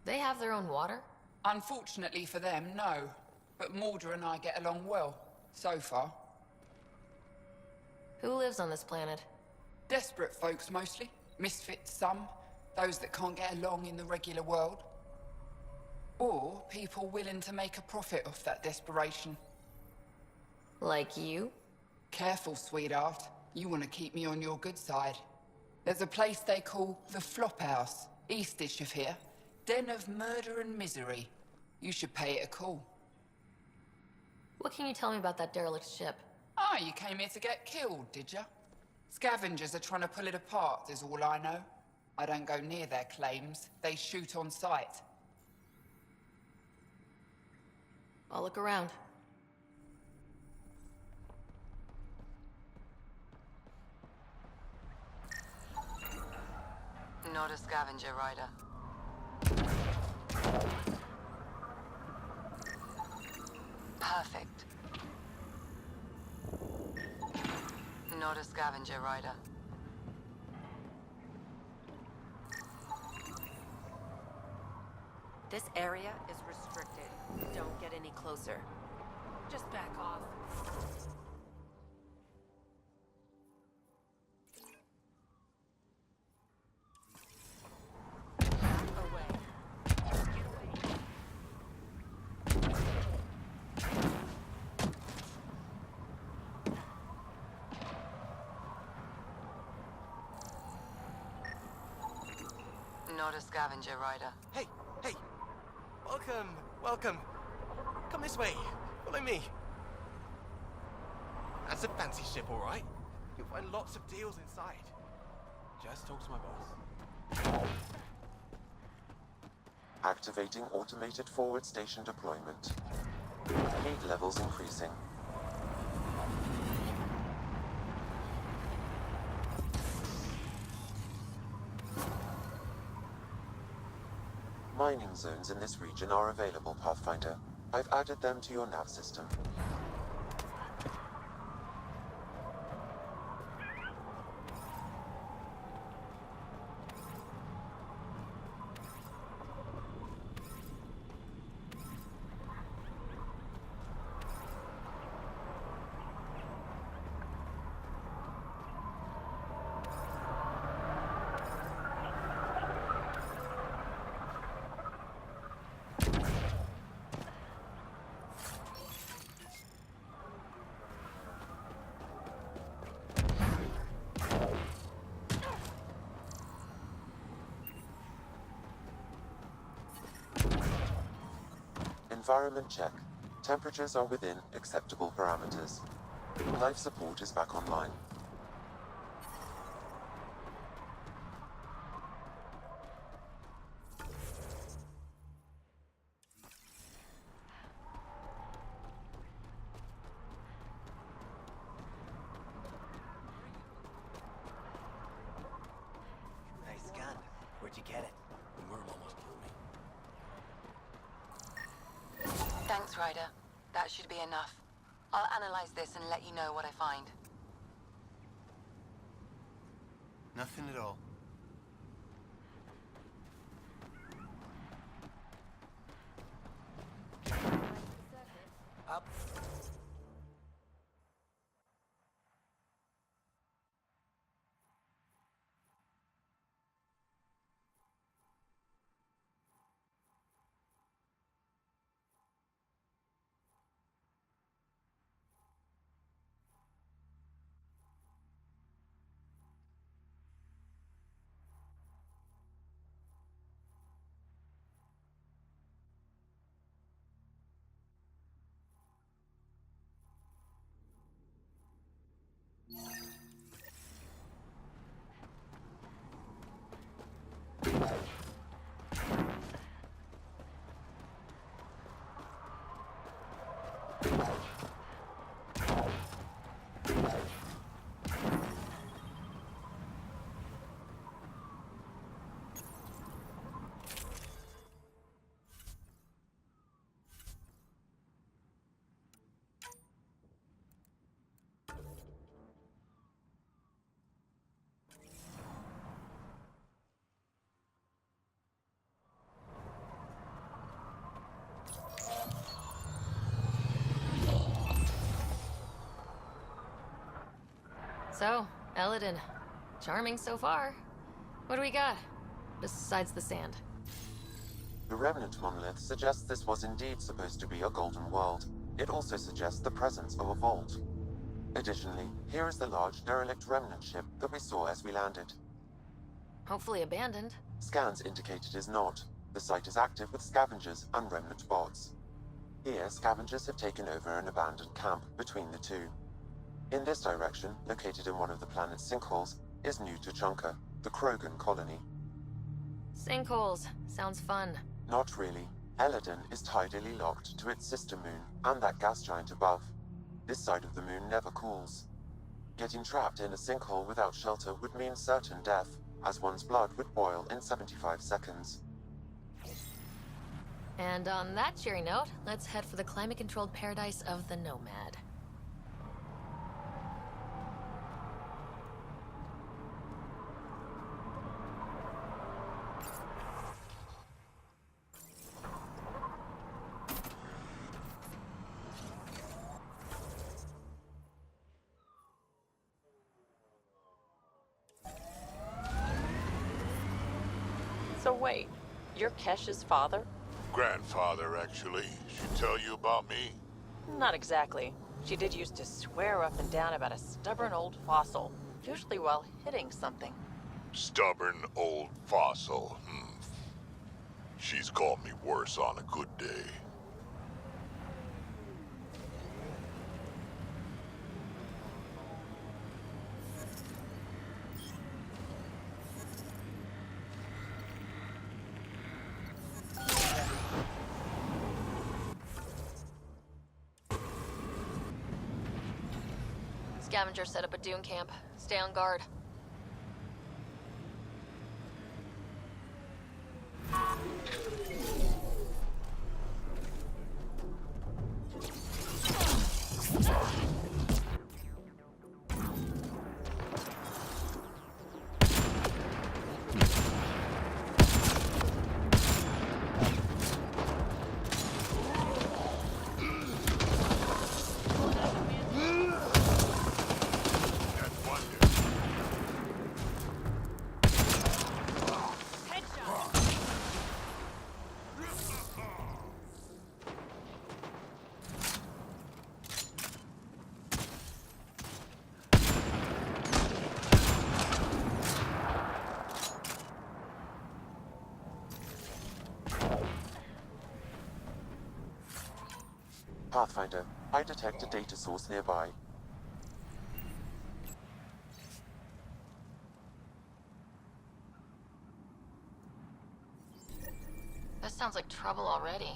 They have their own water? Unfortunately for them, no. But Mordor and I get along well, so far. Who lives on this planet? Desperate folks, mostly. Misfits, some. Those that can't get along in the regular world. Or people willing to make a profit off that desperation. Like you? Careful, sweetheart. You want to keep me on your good side. There's a place they call the Flophouse, eastish of here. Den of murder and misery. You should pay it a call. What can you tell me about that derelict ship? Ah, you came here to get killed, did ya? Scavengers are trying to pull it apart, is all I know. I don't go near their claims. They shoot on sight. I'll look around. Not a scavenger rider. Perfect. Not a scavenger rider. This area is restricted. Don't get any closer. Just back off. Not a scavenger rider. Hey, hey! Welcome, welcome. Come this way. Follow me. That's a fancy ship, all right. You'll find lots of deals inside. Just talk to my boss. Activating automated forward station deployment. Aid levels increasing. Mining zones in this region are available, Pathfinder. I've added them to your nav system. Environment check. Temperatures are within acceptable parameters. Life support is back online. Nice gun. Where'd you get it? The worm almost killed me. Thanks, Ryder. That should be enough. I'll analyze this and let you know what I find. Nothing at all. Up. So, Elaaden. Charming so far. What do we got? Besides the sand. The remnant monolith suggests this was indeed supposed to be a golden world. It also suggests the presence of a vault. Additionally, here is the large derelict remnant ship that we saw as we landed. Hopefully abandoned. Scans indicate it is not. The site is active with scavengers and remnant bots. Here, scavengers have taken over an abandoned camp between the two. In this direction, located in one of the planet's sinkholes, is New Tuchanka, the Krogan colony. Sinkholes. Sounds fun. Not really. Elaaden is tidally locked to its sister moon and that gas giant above. This side of the moon never cools. Getting trapped in a sinkhole without shelter would mean certain death, as one's blood would boil in 75 seconds. And on that cheery note, let's head for the climate-controlled paradise of the Nomad. So wait, you're Kesh's father? Grandfather, actually. She tell you about me? Not exactly. She did used to swear up and down about a stubborn old fossil, usually while hitting something. Stubborn old fossil. She's called me worse on a good day. Scavenger set up a dune camp. Stay on guard. Pathfinder, I detect a data source nearby. This sounds like trouble already.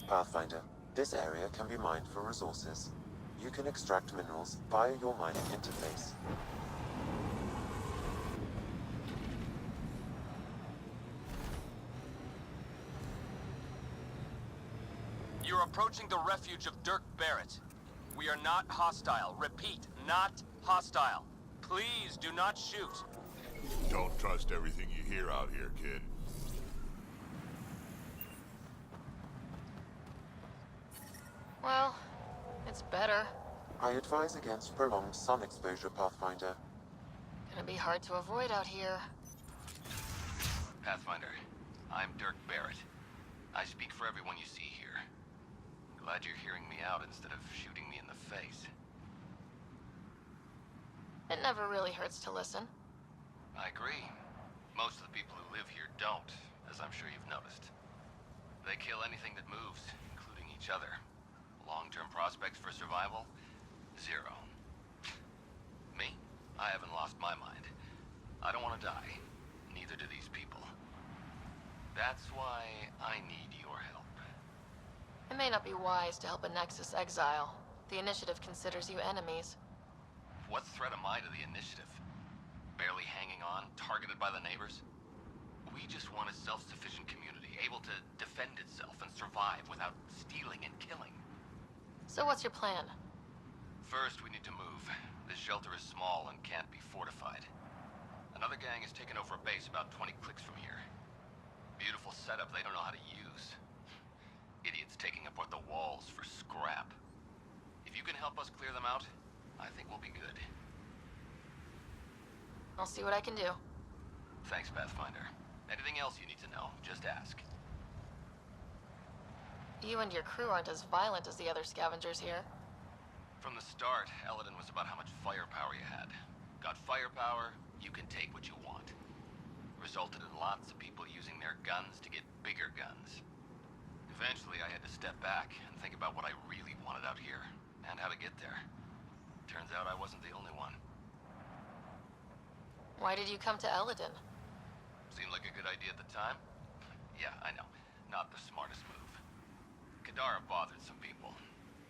Pathfinder, this area can be mined for resources. You can extract minerals via your mining interface. You're approaching the refuge of Dirk Barrett. We are not hostile. Repeat, not hostile. Please do not shoot. Don't trust everything you hear out here, kid. Well, it's better. I advise against prolonged sun exposure, Pathfinder. Gonna be hard to avoid out here. Pathfinder, I'm Dirk Barrett. I speak for everyone you see here. Glad you're hearing me out instead of shooting me in the face. It never really hurts to listen. I agree. Most of the people who live here don't, as I'm sure you've noticed. They kill anything that moves, including each other. Long-term prospects for survival? Zero. Me? I haven't lost my mind. I don't want to die. Neither do these people. That's why I need your help. It may not be wise to help a Nexus exile. The Initiative considers you enemies. What threat am I to the Initiative? Barely hanging on, targeted by the neighbors? We just want a self-sufficient community, able to defend itself and survive without stealing and killing. So what's your plan? First, we need to move. This shelter is small and can't be fortified. Another gang has taken over a base about 20 clicks from here. Beautiful setup they don't know how to use. Idiots taking apart the walls for scrap. If you can help us clear them out, I think we'll be good. I'll see what I can do. Thanks, Pathfinder. Anything else you need to know, just ask. You and your crew aren't as violent as the other scavengers here. From the start, Elaaden was about how much firepower you had. Got firepower, you can take what you want. Resulted in lots of people using their guns to get bigger guns. Eventually, I had to step back and think about what I really wanted out here, and how to get there. Turns out I wasn't the only one. Why did you come to Elaaden? Seemed like a good idea at the time. Yeah, I know. Not the smartest move. Kadara bothered some people.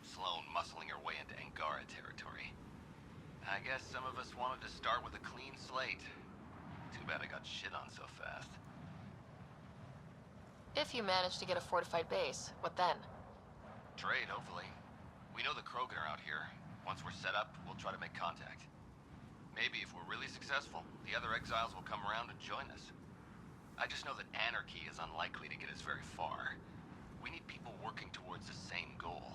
Sloane muscling her way into Angara territory. I guess some of us wanted to start with a clean slate. Too bad I got shit on so fast. If you manage to get a fortified base, what then? Trade, hopefully. We know the Krogan are out here. Once we're set up, we'll try to make contact. Maybe if we're really successful, the other exiles will come around and join us. I just know that anarchy is unlikely to get us very far. We need people working towards the same goal.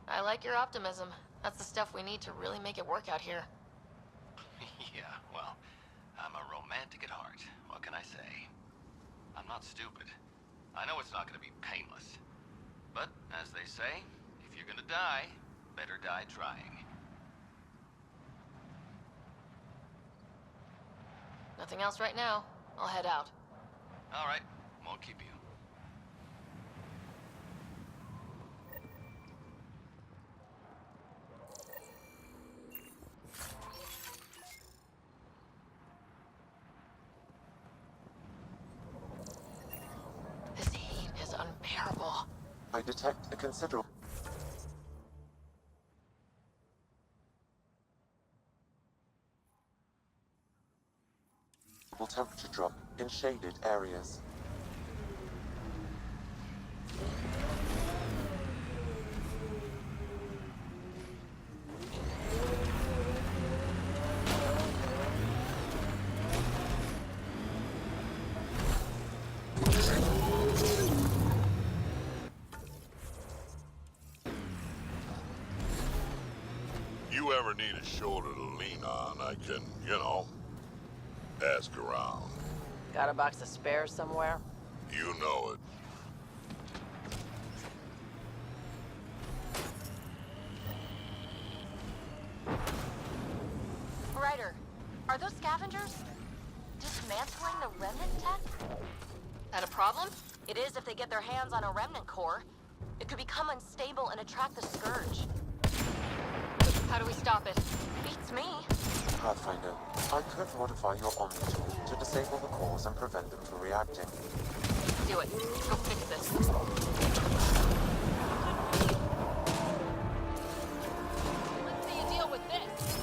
I like your optimism. That's the stuff we need to really make it work out here. Yeah, well, I'm a romantic at heart. What can I say? I'm not stupid. I know it's not going to be painless. But, as they say, if you're going to die, better die trying. Nothing else right now. I'll head out. All right, won't keep you. This heat is unbearable. I detect a considerable temperature drop in shaded areas. You you ever need a shoulder to lean on, I can, ask around. Got a box of spares somewhere? You know it. Ryder, are those scavengers dismantling the remnant tech? That a problem? It is if they get their hands on a remnant core. It could become unstable and attract the Scourge. How do we stop it? Beats me. Pathfinder, I could modify your Omni tool to disable the cores and prevent them from reacting. Do it. Go fix this. Let's see you deal with this.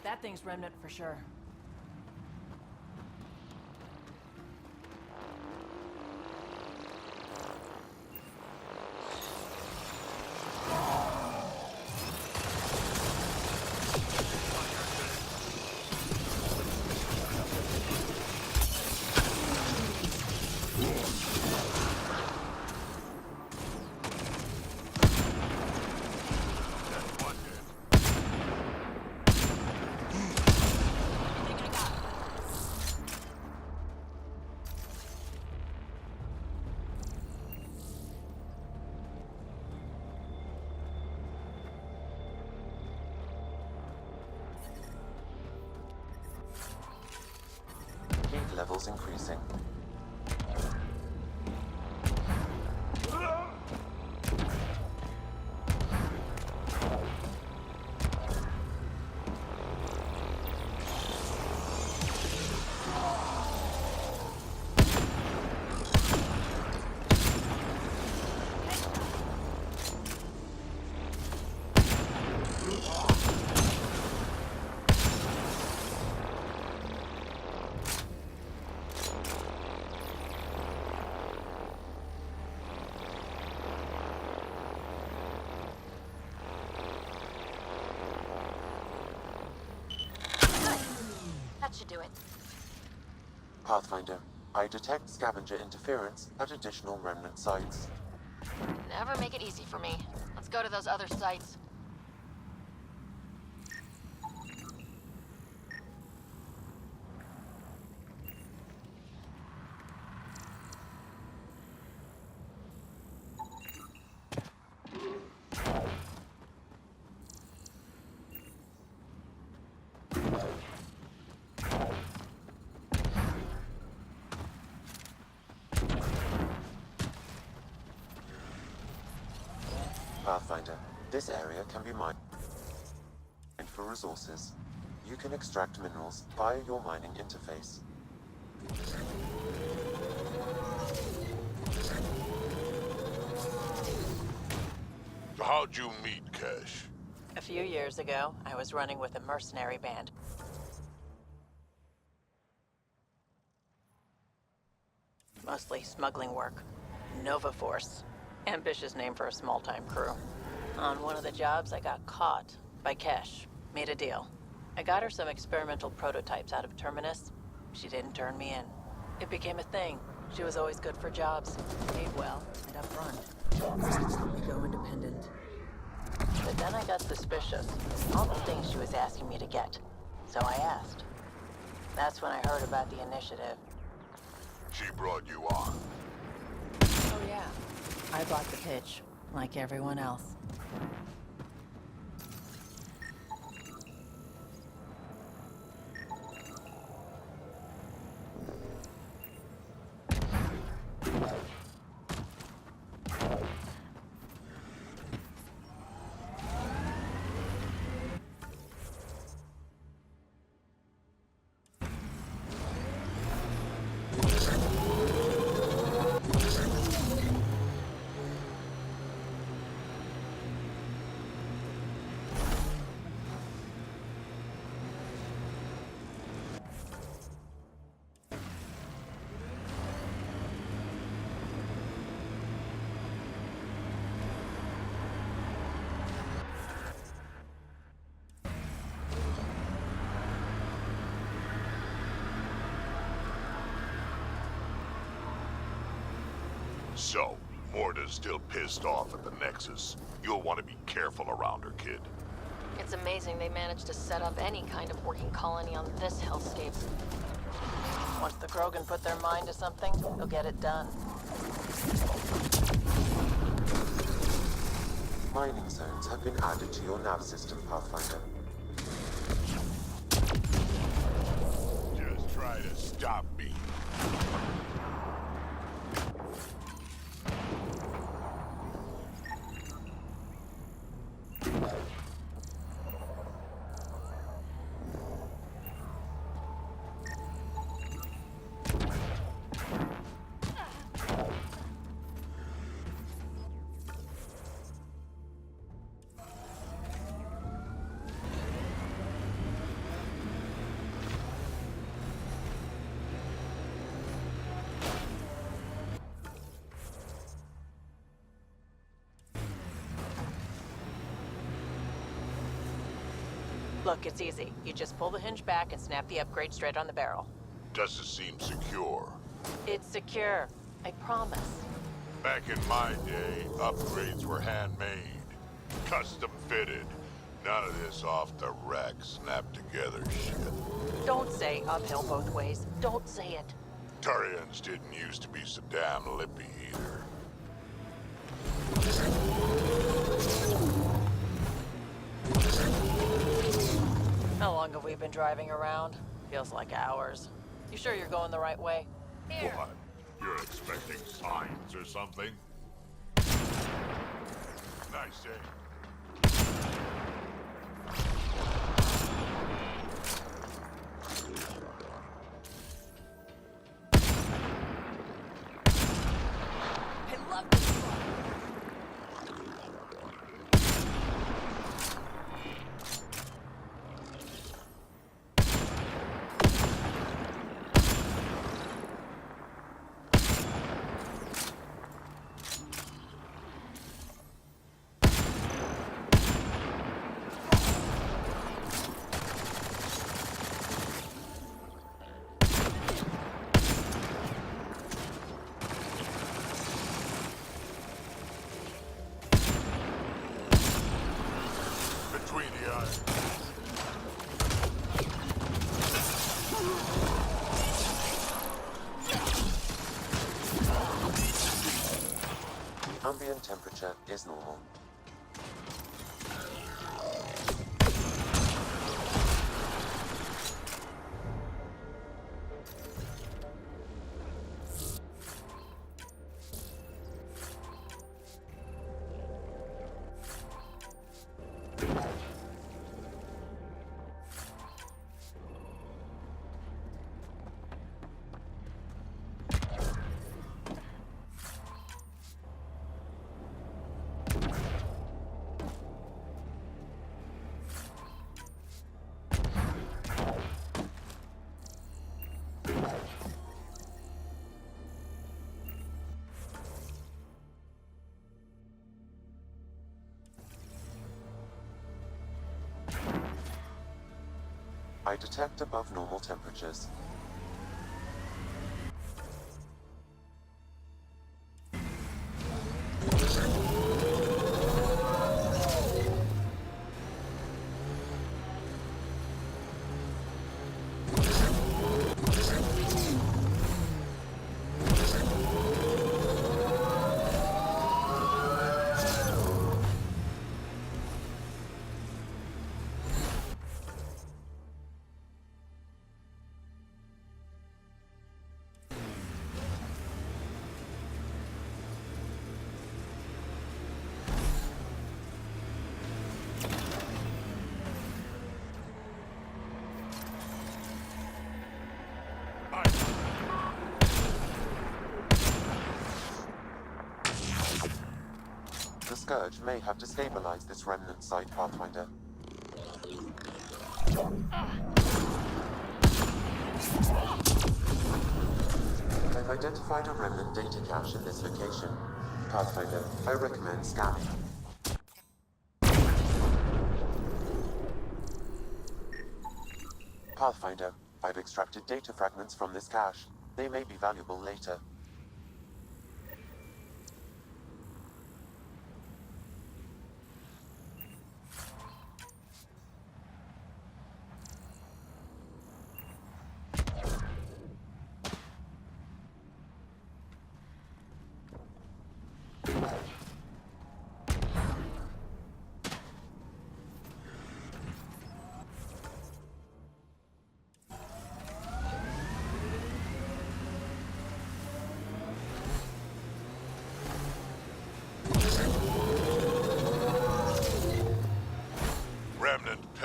That thing's remnant for sure. Heat levels increasing. That should do it. Pathfinder, I detect scavenger interference at additional remnant sites. Never make it easy for me. Let's go to those other sites. Pathfinder, this area can be mined for resources. You can extract minerals via your mining interface. So how'd you meet Kesh? A few years ago, I was running with a mercenary band. Mostly smuggling work. Nova Force. Ambitious name for a small-time crew. On one of the jobs, I got caught by Kesh. Made a deal. I got her some experimental prototypes out of Terminus. She didn't turn me in. It became a thing. She was always good for jobs. Paid well and upfront. We go independent. But then I got suspicious. All the things she was asking me to get. So I asked. That's when I heard about the initiative. She brought you on. Oh yeah. I bought the pitch, like everyone else. So, Morta's still pissed off at the Nexus. You'll want to be careful around her, kid. It's amazing they managed to set up any kind of working colony on this hellscape. Once the Krogan put their mind to something, they'll get it done. Mining zones have been added to your nav system, Pathfinder. Just try to stop me. Look, it's easy. You just pull the hinge back and snap the upgrade straight on the barrel. Doesn't seem secure. It's secure. I promise. Back in my day, upgrades were handmade. Custom fitted. None of this off the rack, snap together shit. Don't say uphill both ways. Don't say it. Turians didn't used to be so damn lippy either. How long have we been driving around? Feels like hours. You sure you're going the right way? Here. What? You're expecting signs or something? Nice aim. I love this one. Between the eyes. Ambient temperature is normal. I detect above normal temperatures. The Scourge may have destabilized this remnant site, Pathfinder. I've identified a remnant data cache in this location. Pathfinder, I recommend scanning. Pathfinder, I've extracted data fragments from this cache. They may be valuable later.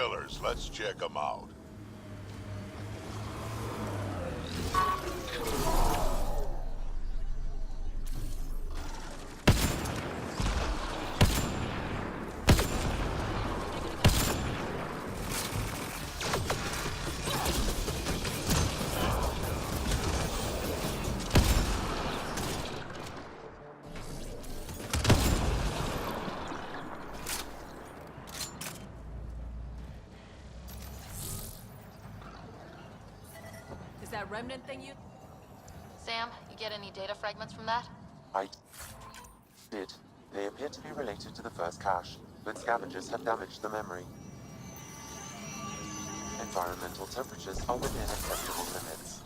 pillars. Let's check them out. Is that remnant thing you... Sam, you get any data fragments from that? I did. They appear to be related to the first cache, but scavengers have damaged the memory. Environmental temperatures are within acceptable limits.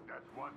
That's one.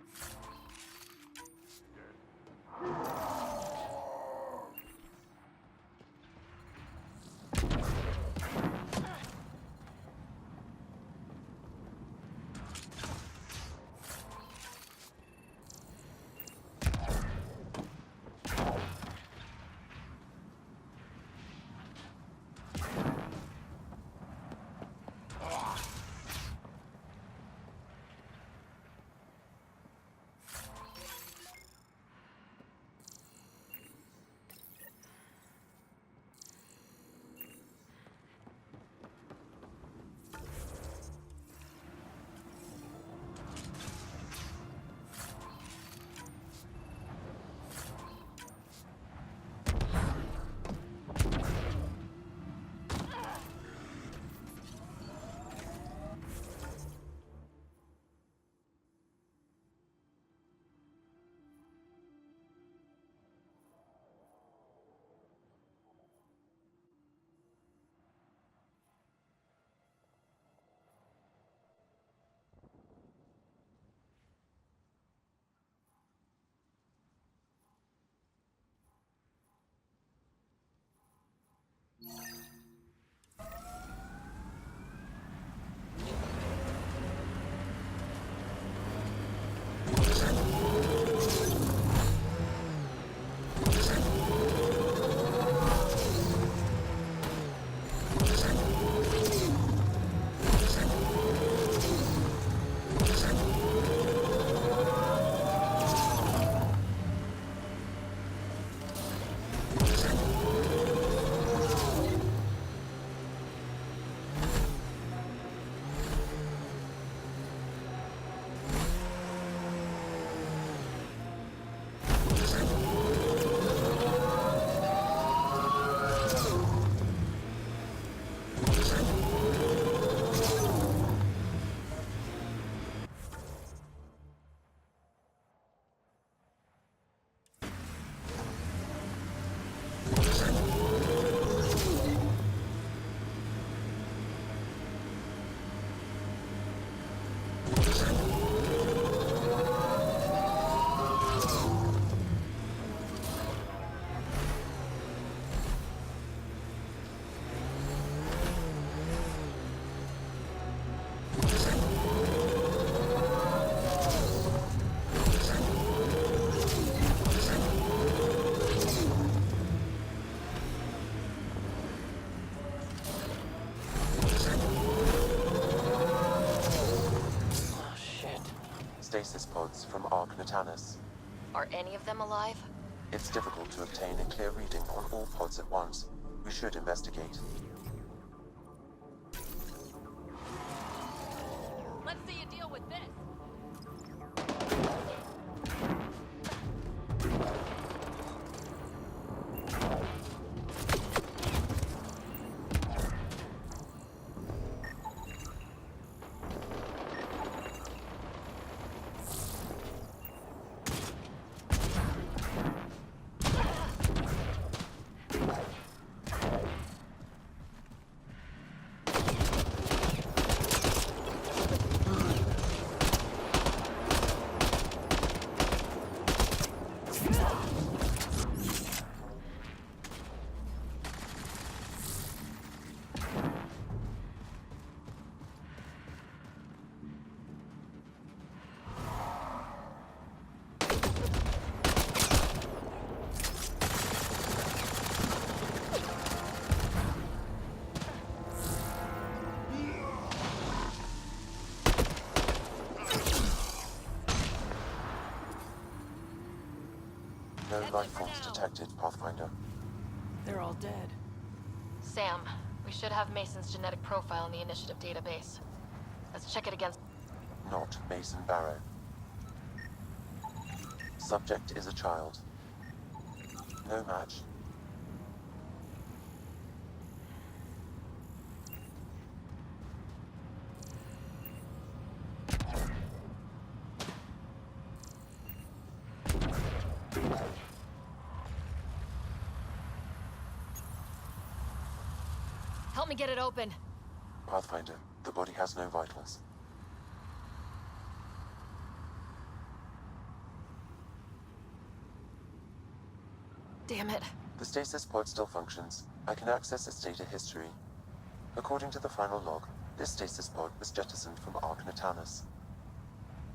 stasis pods from Ark Natanus. Are any of them alive? It's difficult to obtain a clear reading on all pods at once. We should investigate. Let's see you deal with this. No life forms detected, Pathfinder. They're all dead. Sam, we should have Mason's genetic profile in the initiative database. Let's check it against... Not Mason Barrow. Subject is a child. No match. Help me get it open. Pathfinder, the body has no vitals. Damn it. The stasis pod still functions. I can access its data history. According to the final log, this stasis pod was jettisoned from Ark Natanus.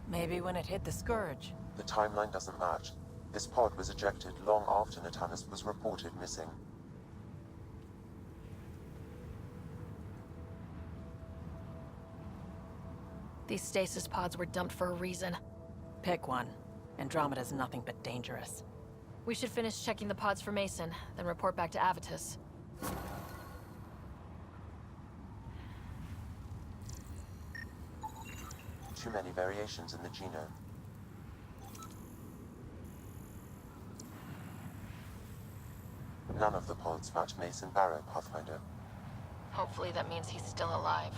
Maybe when it hit the Scourge. The timeline doesn't match. This pod was ejected long after Natanus was reported missing. These stasis pods were dumped for a reason. Pick one. Andromeda's nothing but dangerous. We should finish checking the pods for Mason, then report back to Avitus. Too many variations in the genome. None of the pods match Mason Barrow, Pathfinder. Hopefully that means he's still alive.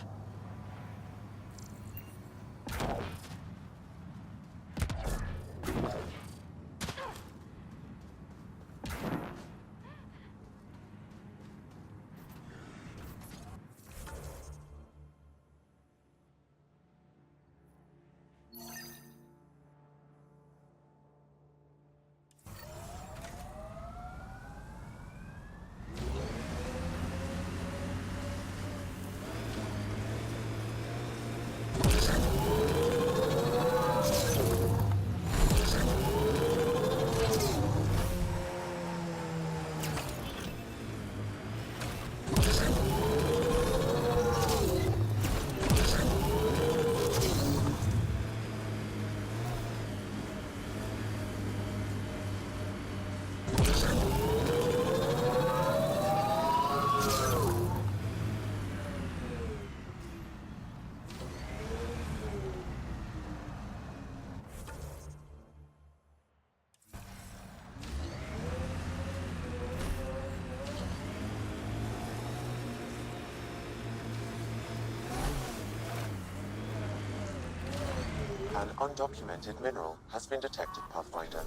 An undocumented mineral has been detected, Pathfinder.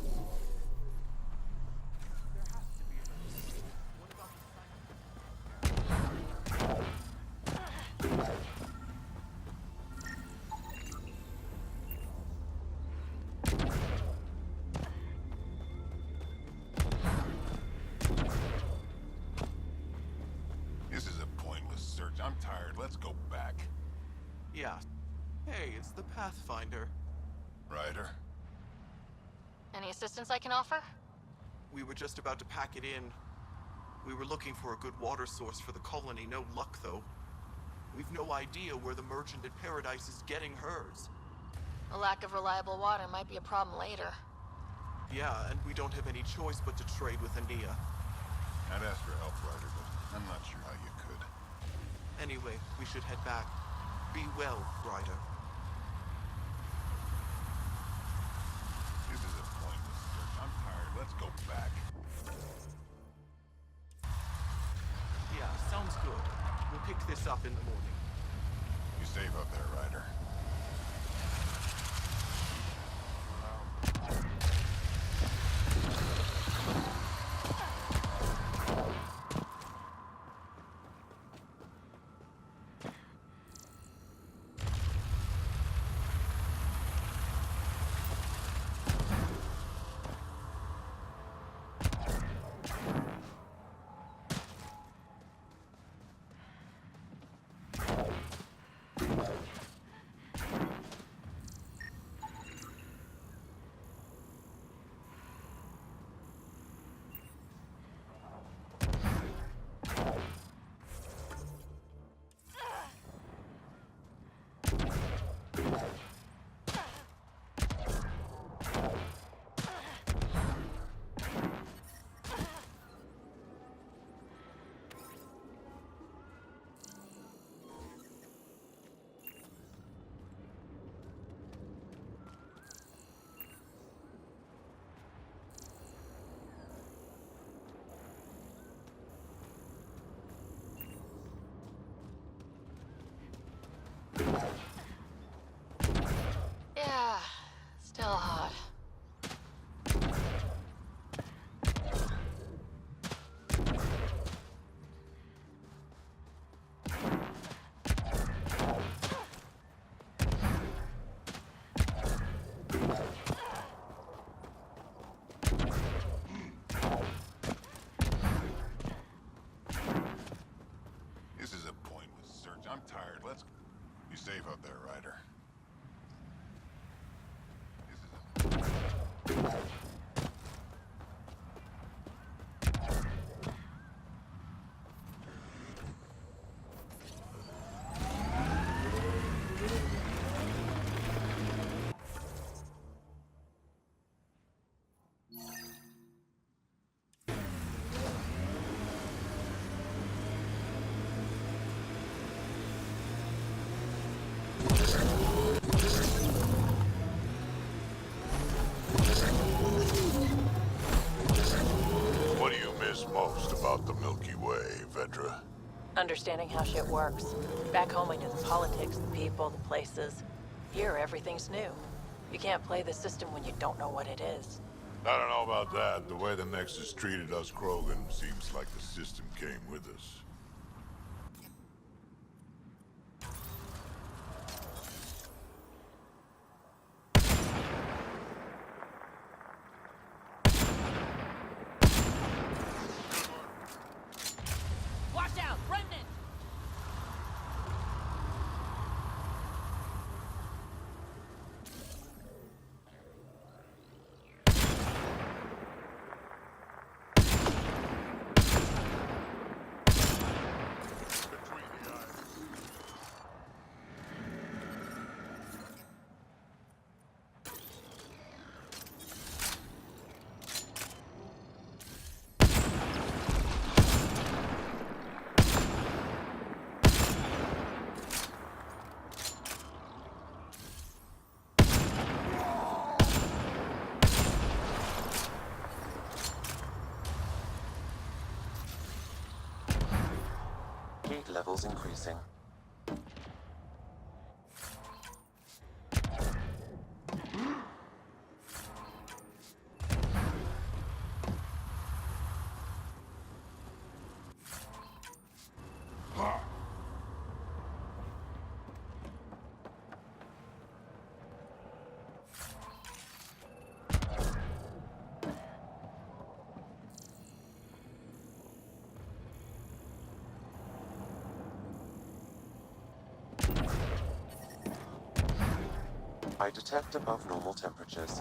This is a pointless search. I'm tired. Let's go back. Yeah. Hey, it's the Pathfinder. Ryder? Any assistance I can offer? We were just about to pack it in. We were looking for a good water source for the colony. No luck, though. We've no idea where the merchant at Paradise is getting hers. A lack of reliable water might be a problem later. Yeah, and we don't have any choice but to trade with Ania. I'd ask for help, Ryder, but I'm not sure how you could. Anyway, we should head back. Be well, Ryder. This is a pointless search. I'm tired. Let's go back. Yeah, sounds good. We'll pick this up in the morning. You safe up there, Ryder? Yeah, still hot. This is a pointless search. I'm tired. Let's... You safe up there, Ryder? What do you miss most about the Milky Way, Vedra? Understanding how shit works. Back home I knew the politics, the people, the places. Here, everything's new. You can't play the system when you don't know what it is. I don't know about that. The way the Nexus treated us Krogan seems like the system came with us. Watch out! Remnant! Gate levels increasing. I detect above normal temperatures.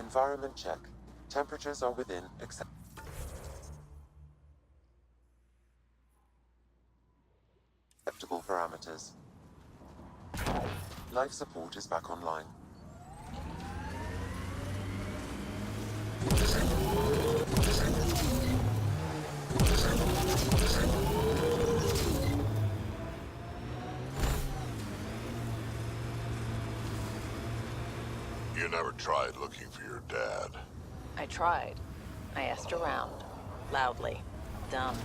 Environment check. Temperatures are within acceptable parameters. Life support is back online. You never tried looking for your dad. I tried. I asked around. Loudly. Dumb.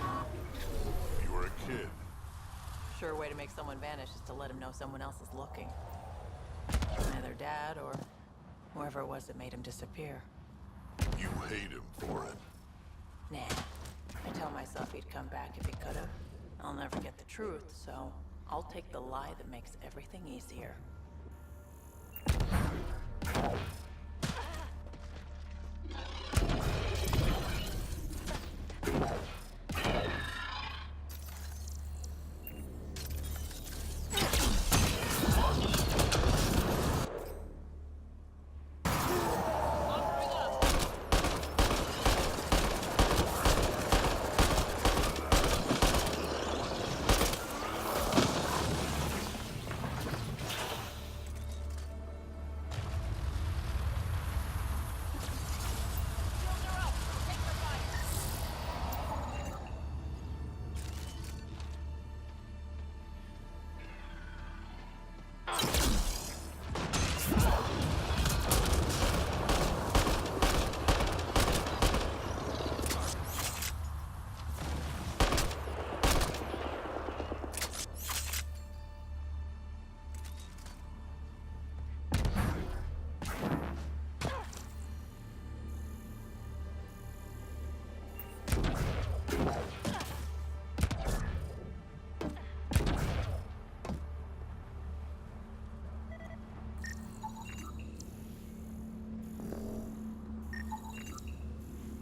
You were a kid. Sure way to make someone vanish is to let him know someone else is looking. Either Dad or whoever it was that made him disappear. You hate him for it. Nah. I tell myself he'd come back if he could've. I'll never get the truth, so I'll take the lie that makes everything easier.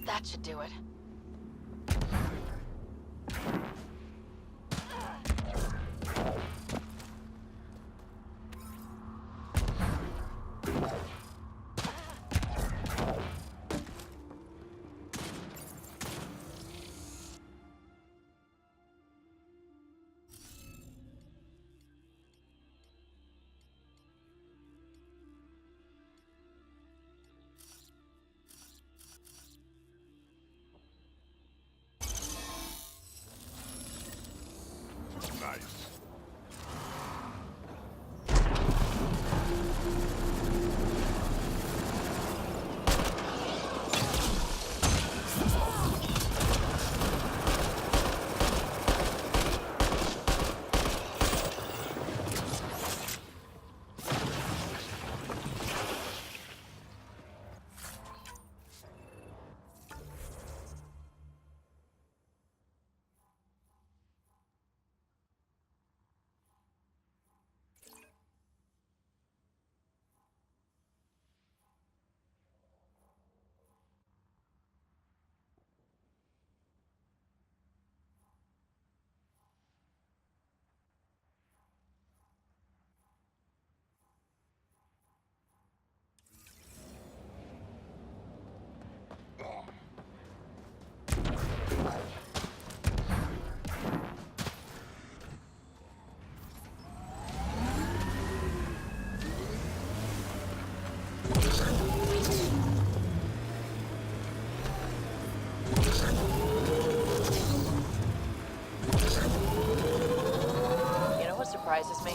That should do it. Nice. Surprises me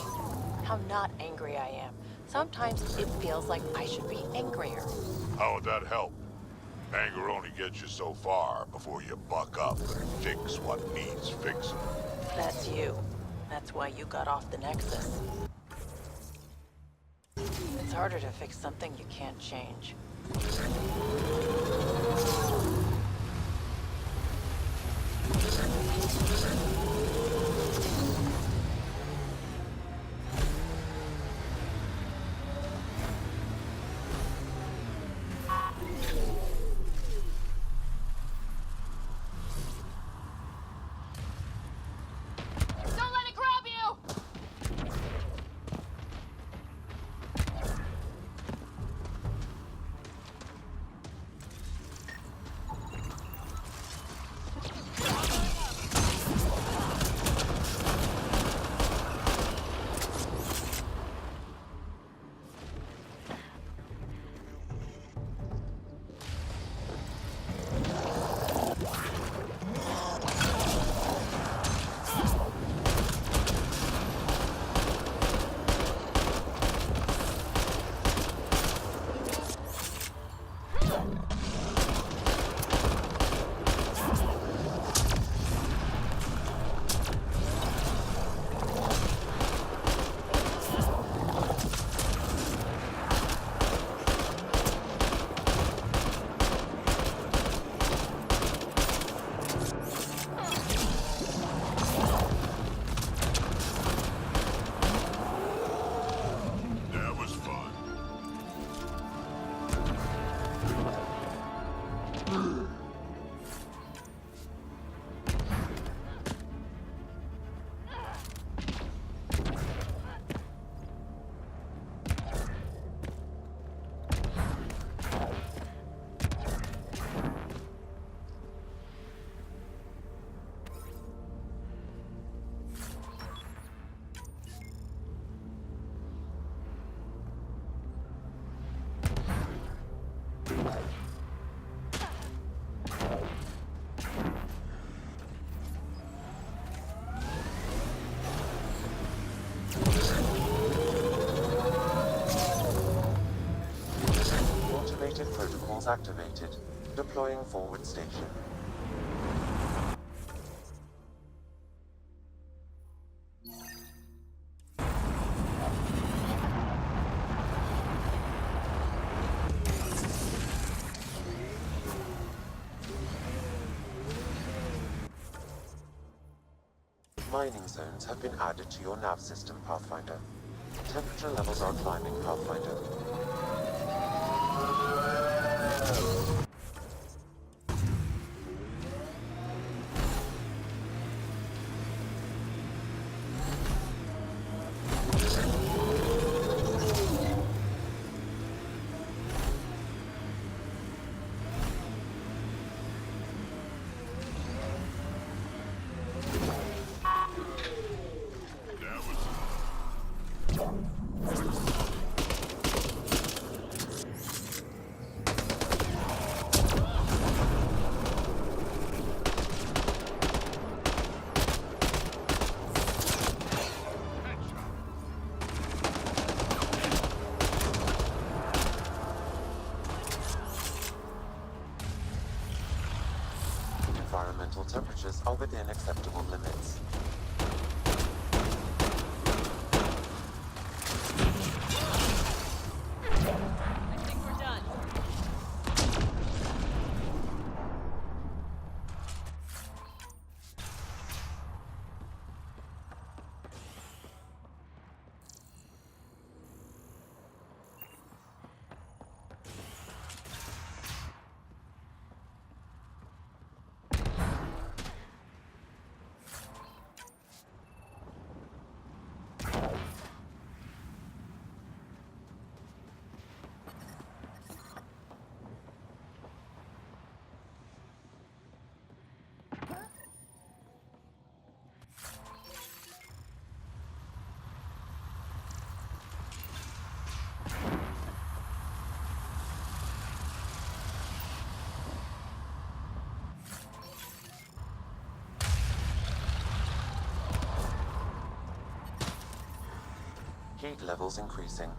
how not angry I am. Sometimes it feels like I should be angrier. How would that help? Anger only gets you so far before you buck up and fix what needs fixing. That's you. That's why you got off the Nexus. It's harder to fix something you can't change. levels activated. Deploying forward station. Mining zones have been added to your nav system, Pathfinder. Temperature levels are climbing, Pathfinder. Environmental temperatures are within acceptable limits. I think we're done. Heat levels increasing.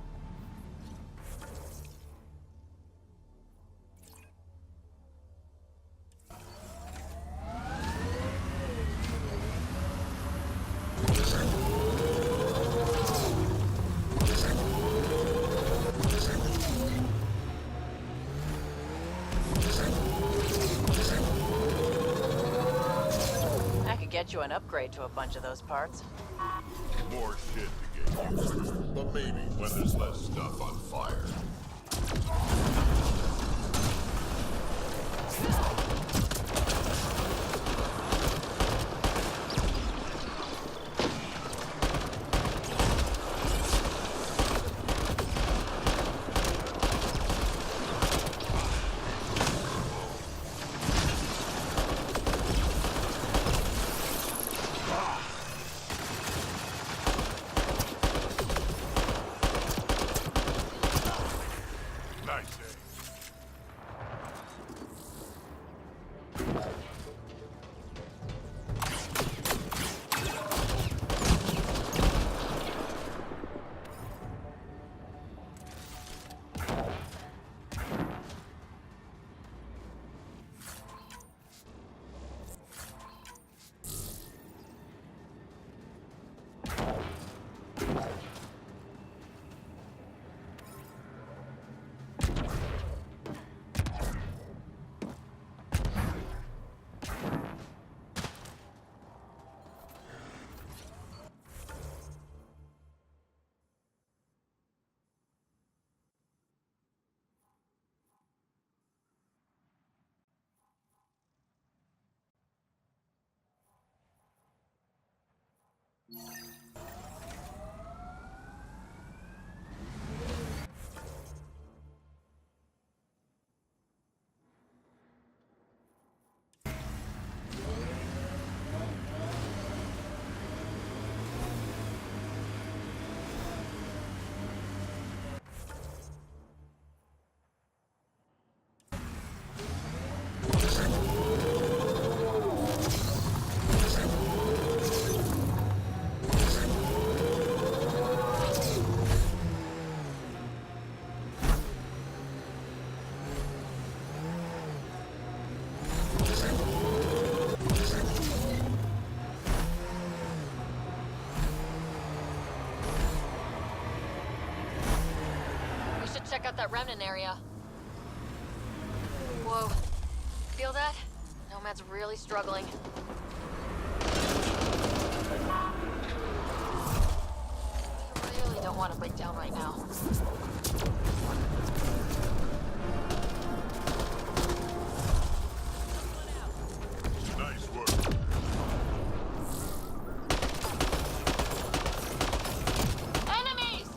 I could get you an upgrade to a bunch of those parts. More shit to get used to, but maybe when there's less stuff on fire. check out that remnant area. Whoa. Feel that? Nomad's really struggling. We really don't want to break down right now. Nice work. Enemies!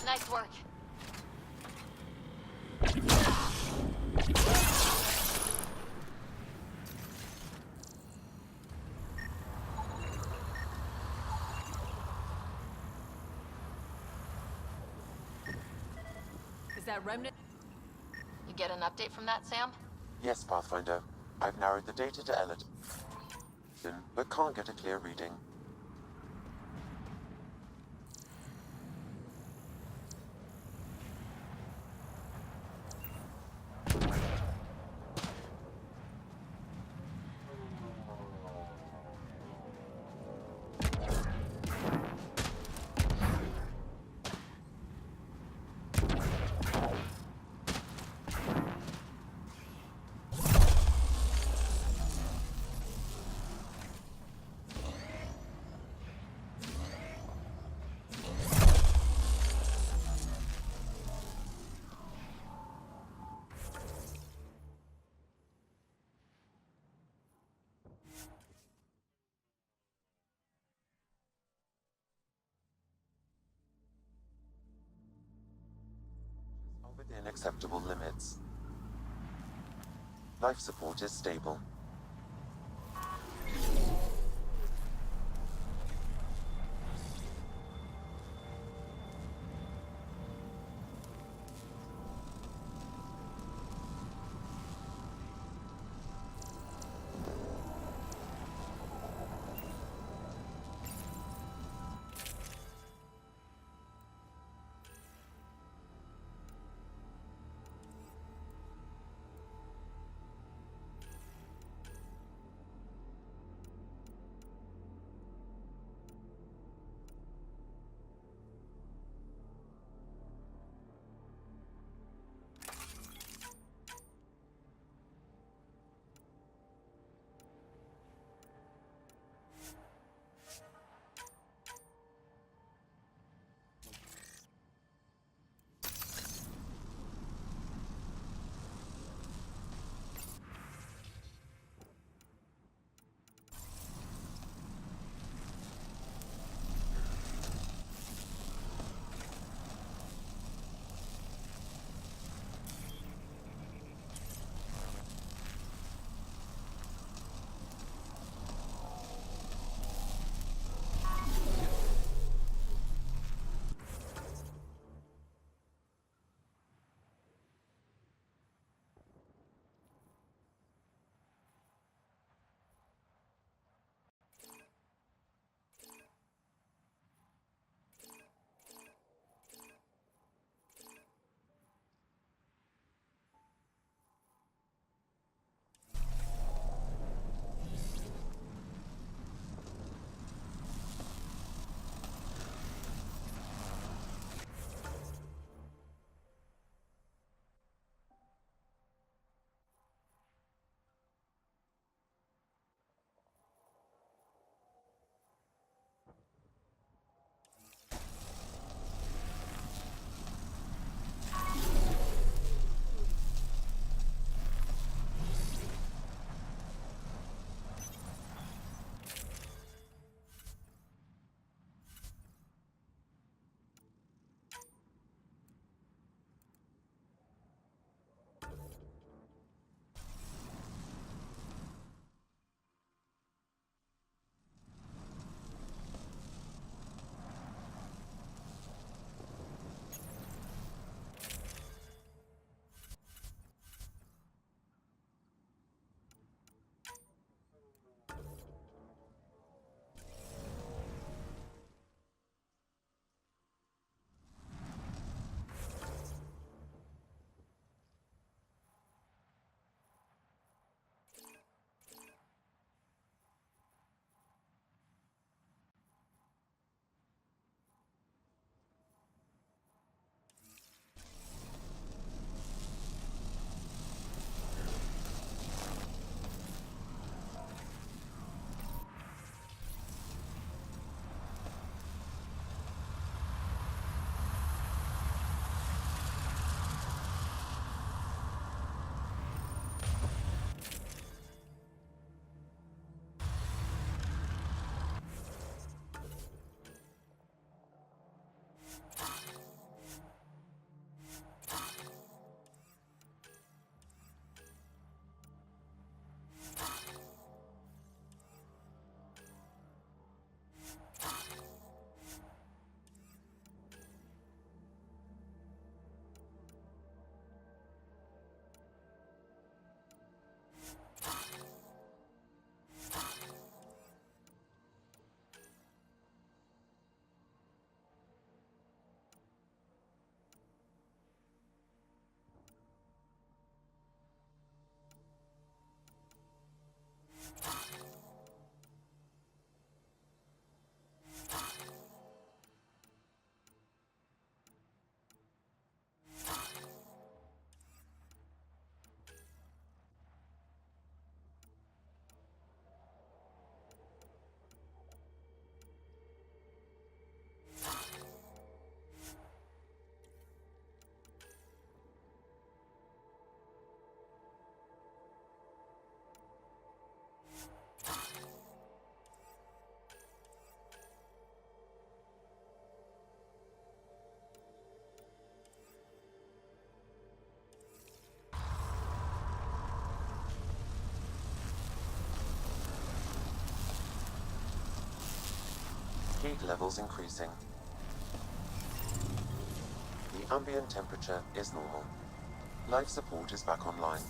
Nice work. Is that remnant? You get an update from that, Sam? Yes, Pathfinder. I've narrowed the data to Elaaden, but can't get a clear reading. Within acceptable limits. Life support is stable. Heat levels increasing. The ambient temperature is normal. Life support is back online.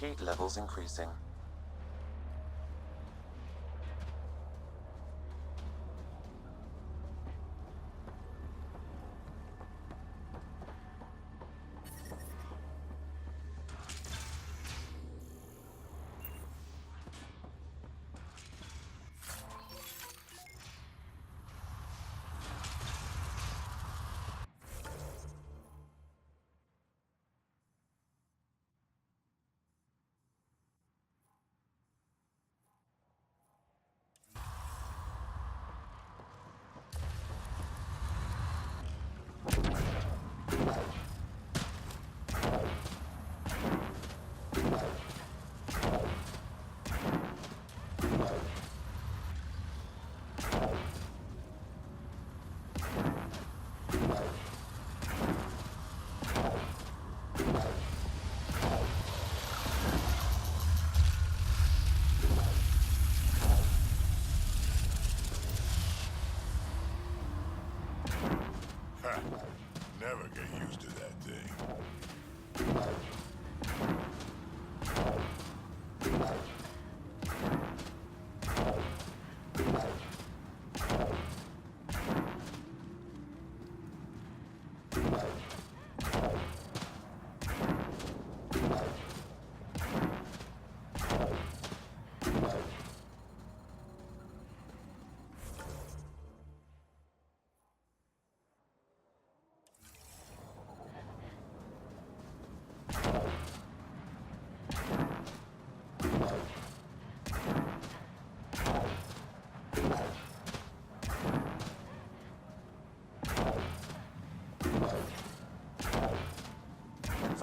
Heat levels increasing.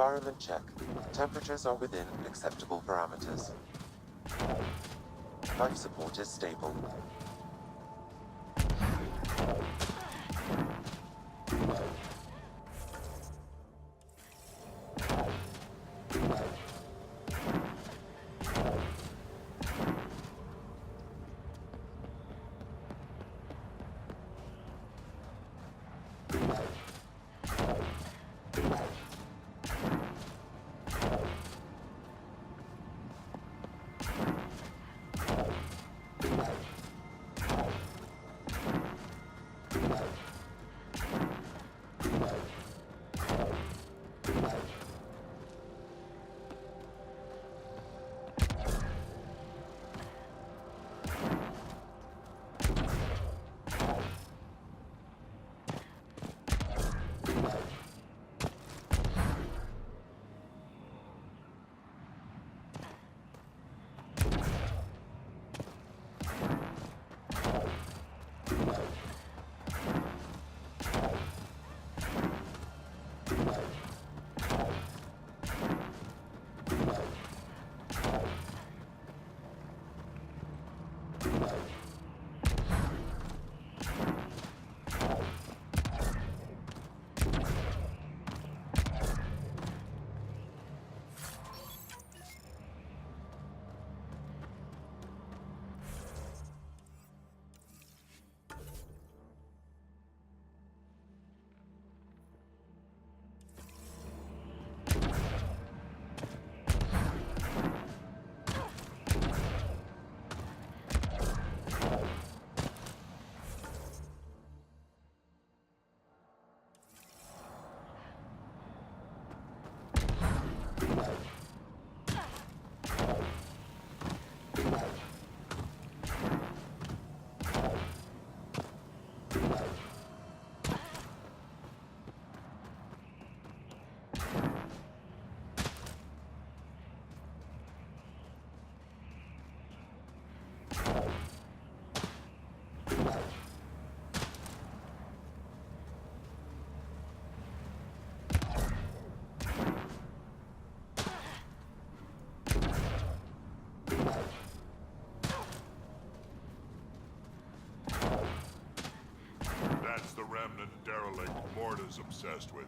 Environment check. Temperatures are within acceptable parameters. Life support is stable. That's the remnant derelict Morta's obsessed with.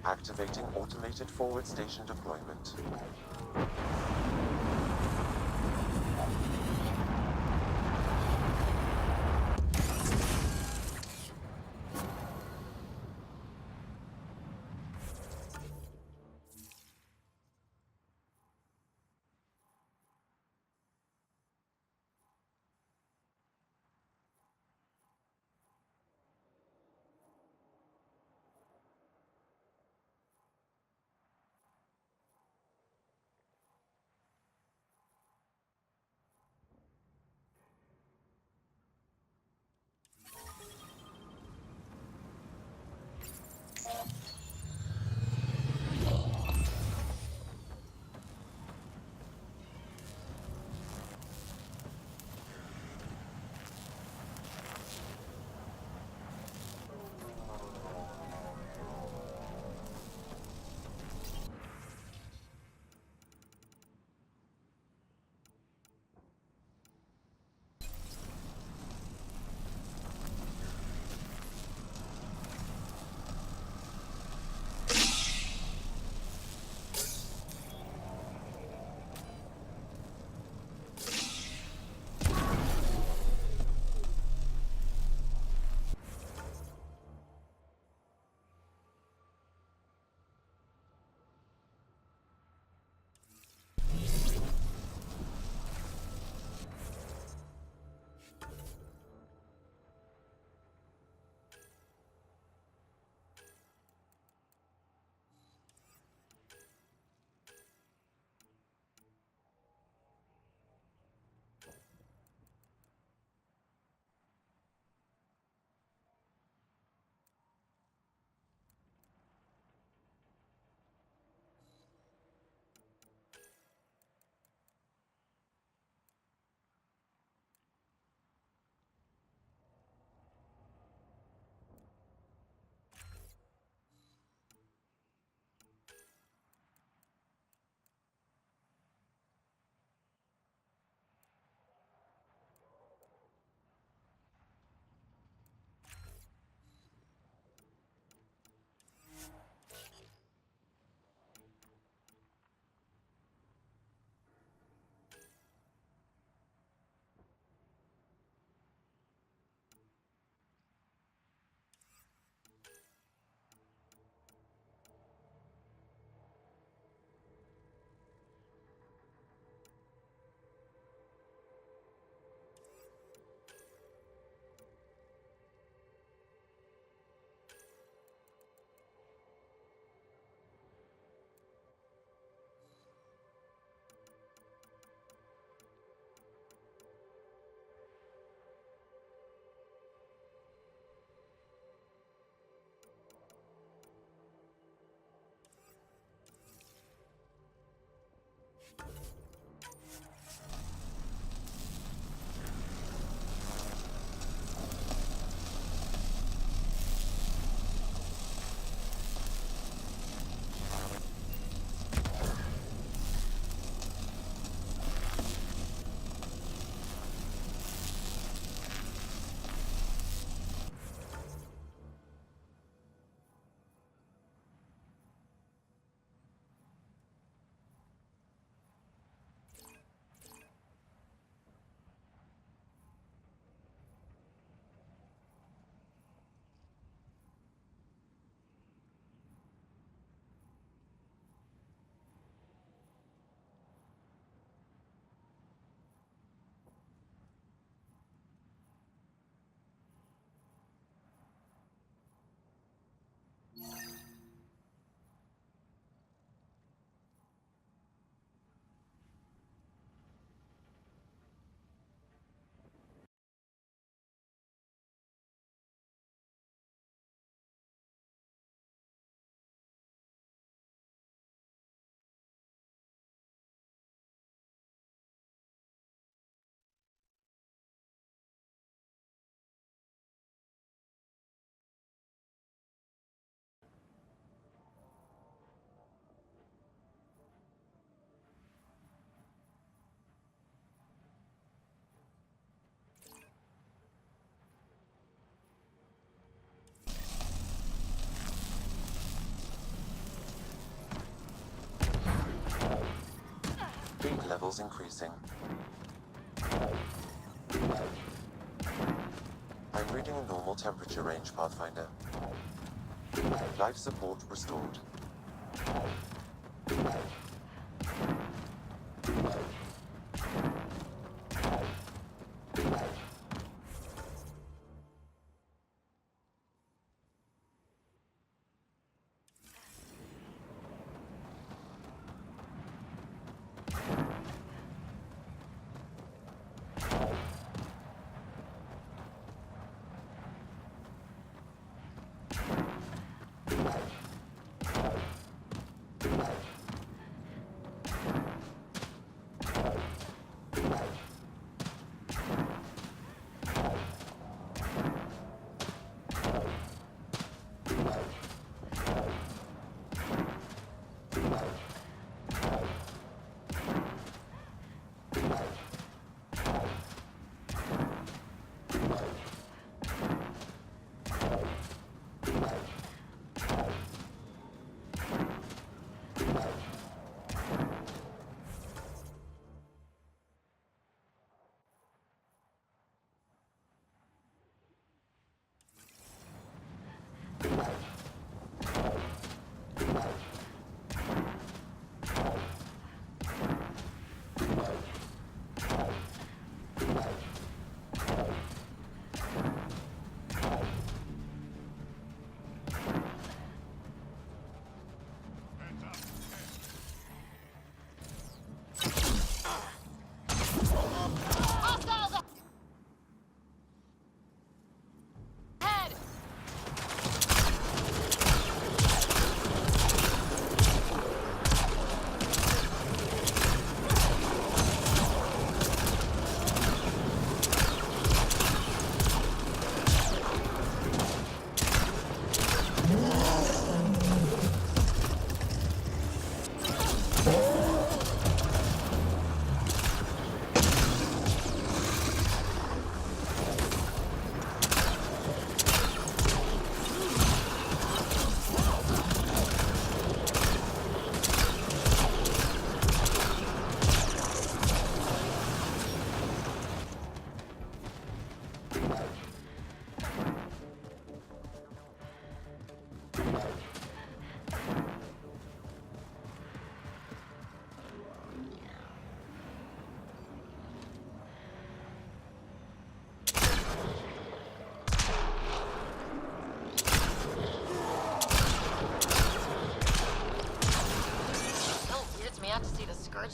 Activating automated forward station deployment. levels increasing. I'm reading a normal temperature range, Pathfinder. Life support restored.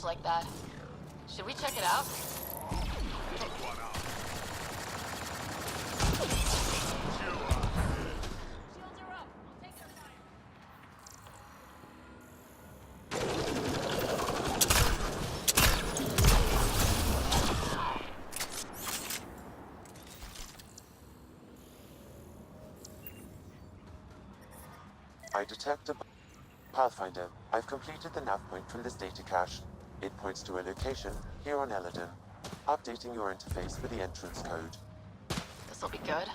Like that. Should we check it out? I detect a Pathfinder. I've completed the nav point from this data cache. It points to a location here on Elaaden. Updating your interface with the entrance code. This'll be good.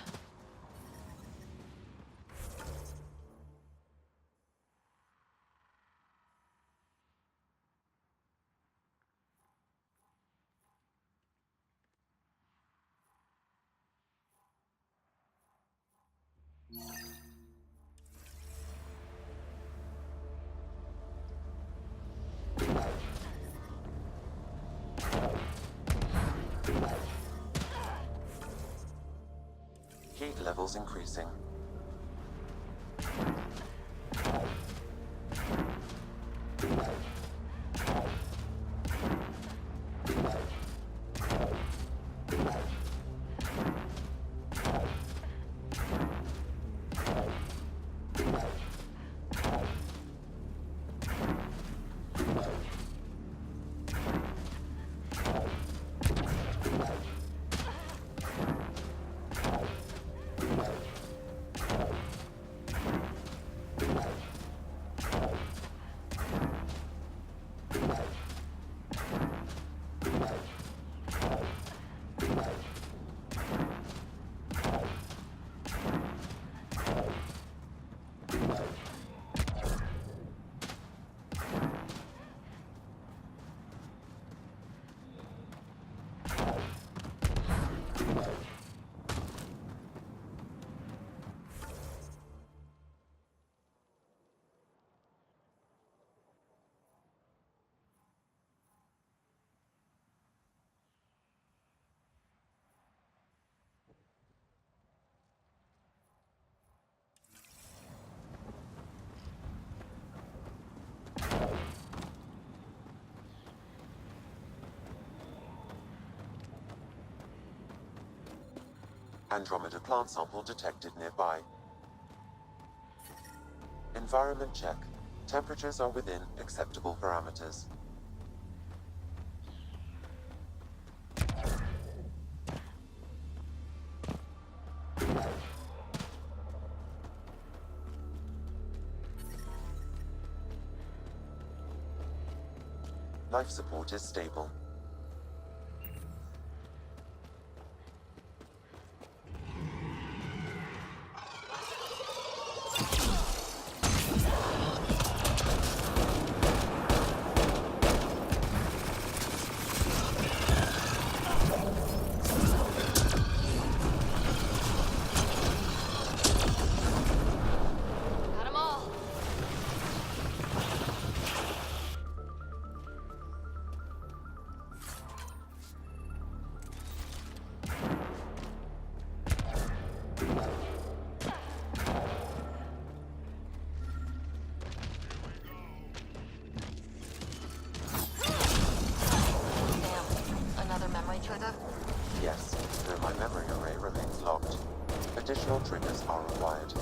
Heat levels increasing. Andromeda plant sample detected nearby. Environment check. Temperatures are within acceptable parameters. Life support is stable. Got 'em all. Damn. Another memory trigger? Yes, though my memory array remains locked. Additional triggers are required.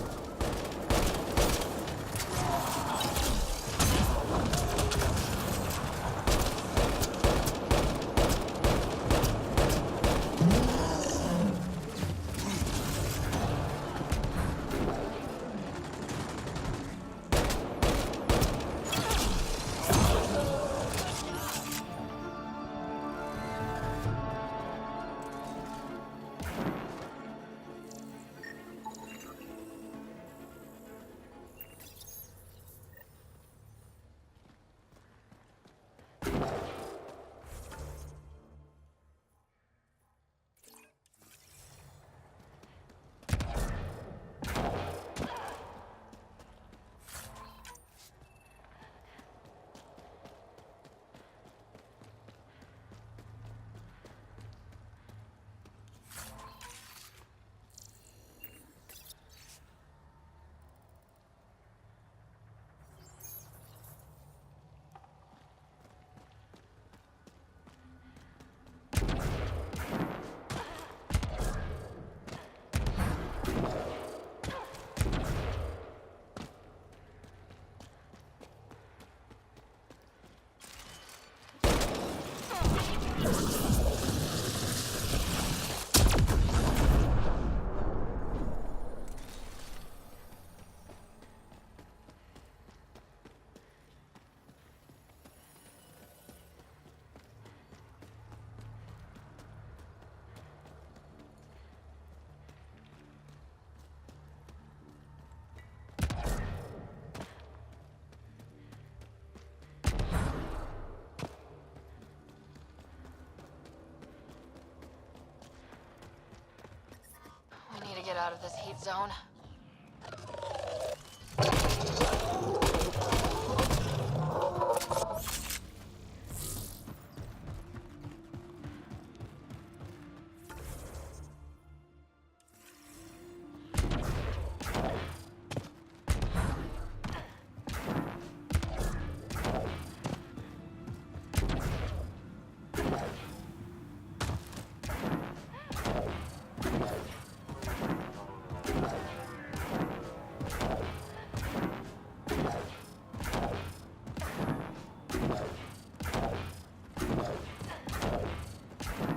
We need to get out of this heat zone.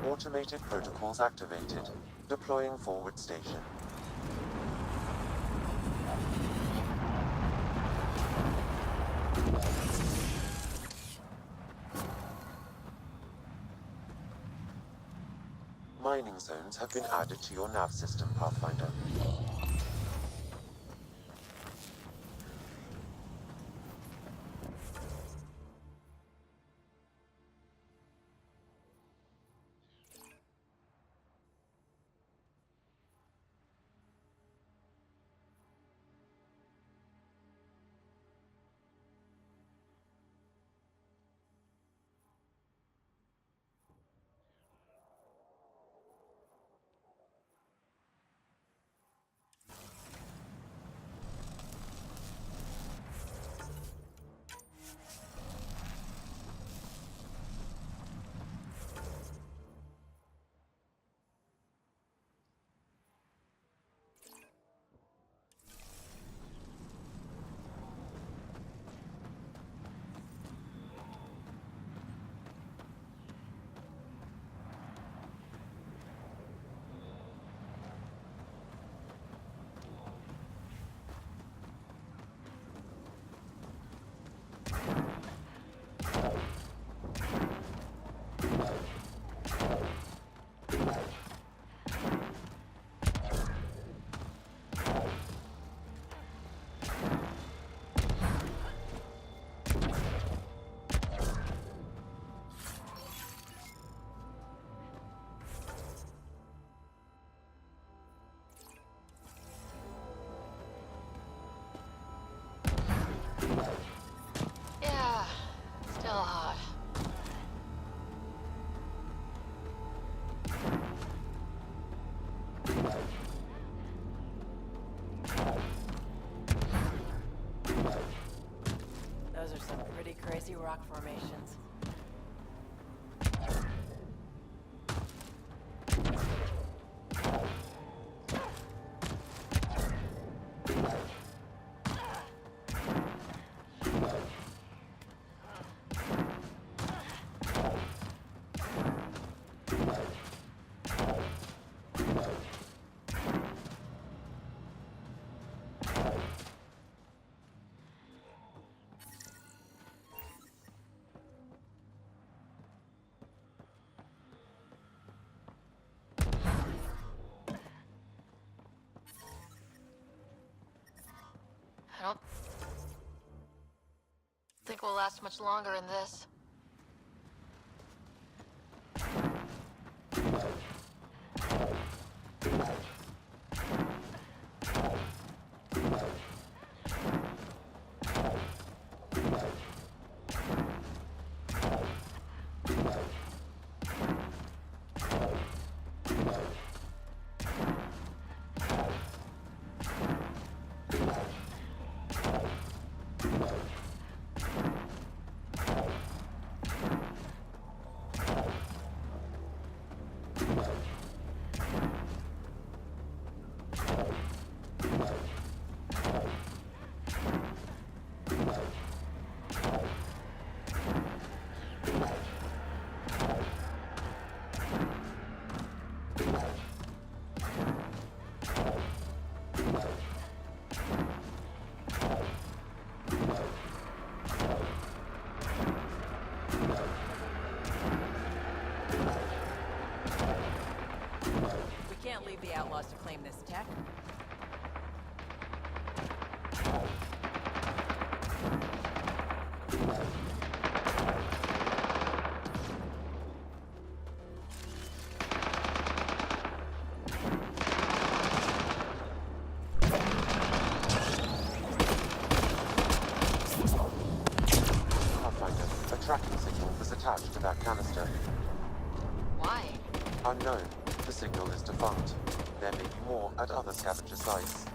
Automated protocols activated. Deploying forward station. Mining zones have been added to your nav system, Pathfinder. I don't think we'll last much longer in this. We can't leave the outlaws to claim this tech. Pathfinder, a tracking signal was attached to that canister. Why? Unknown. The signal is defunct. There may be more at other scavenger sites.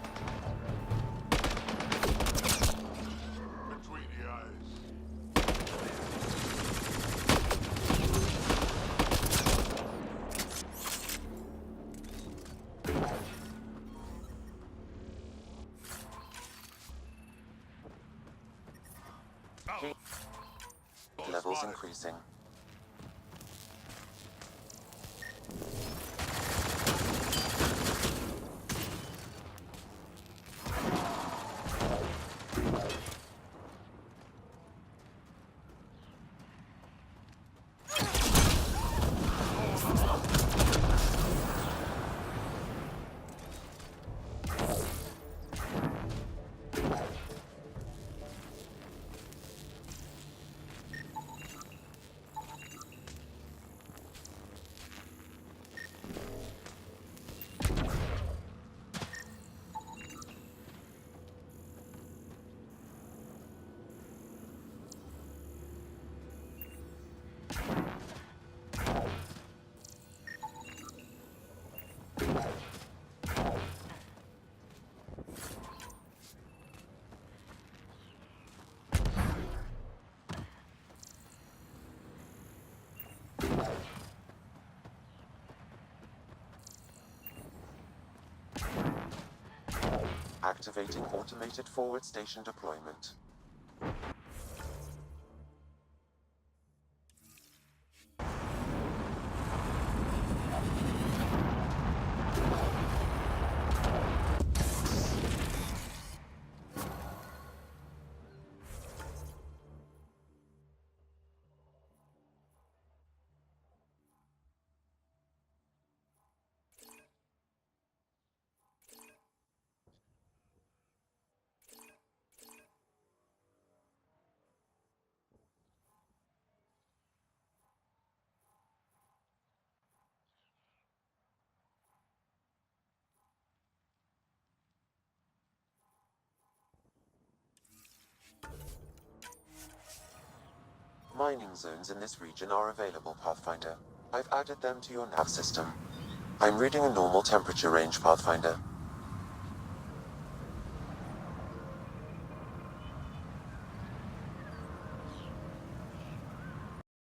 Between the eyes. Levels increasing. Activating automated forward station deployment. Mining zones in this region are available, Pathfinder. I've added them to your nav system. I'm reading a normal temperature range, Pathfinder.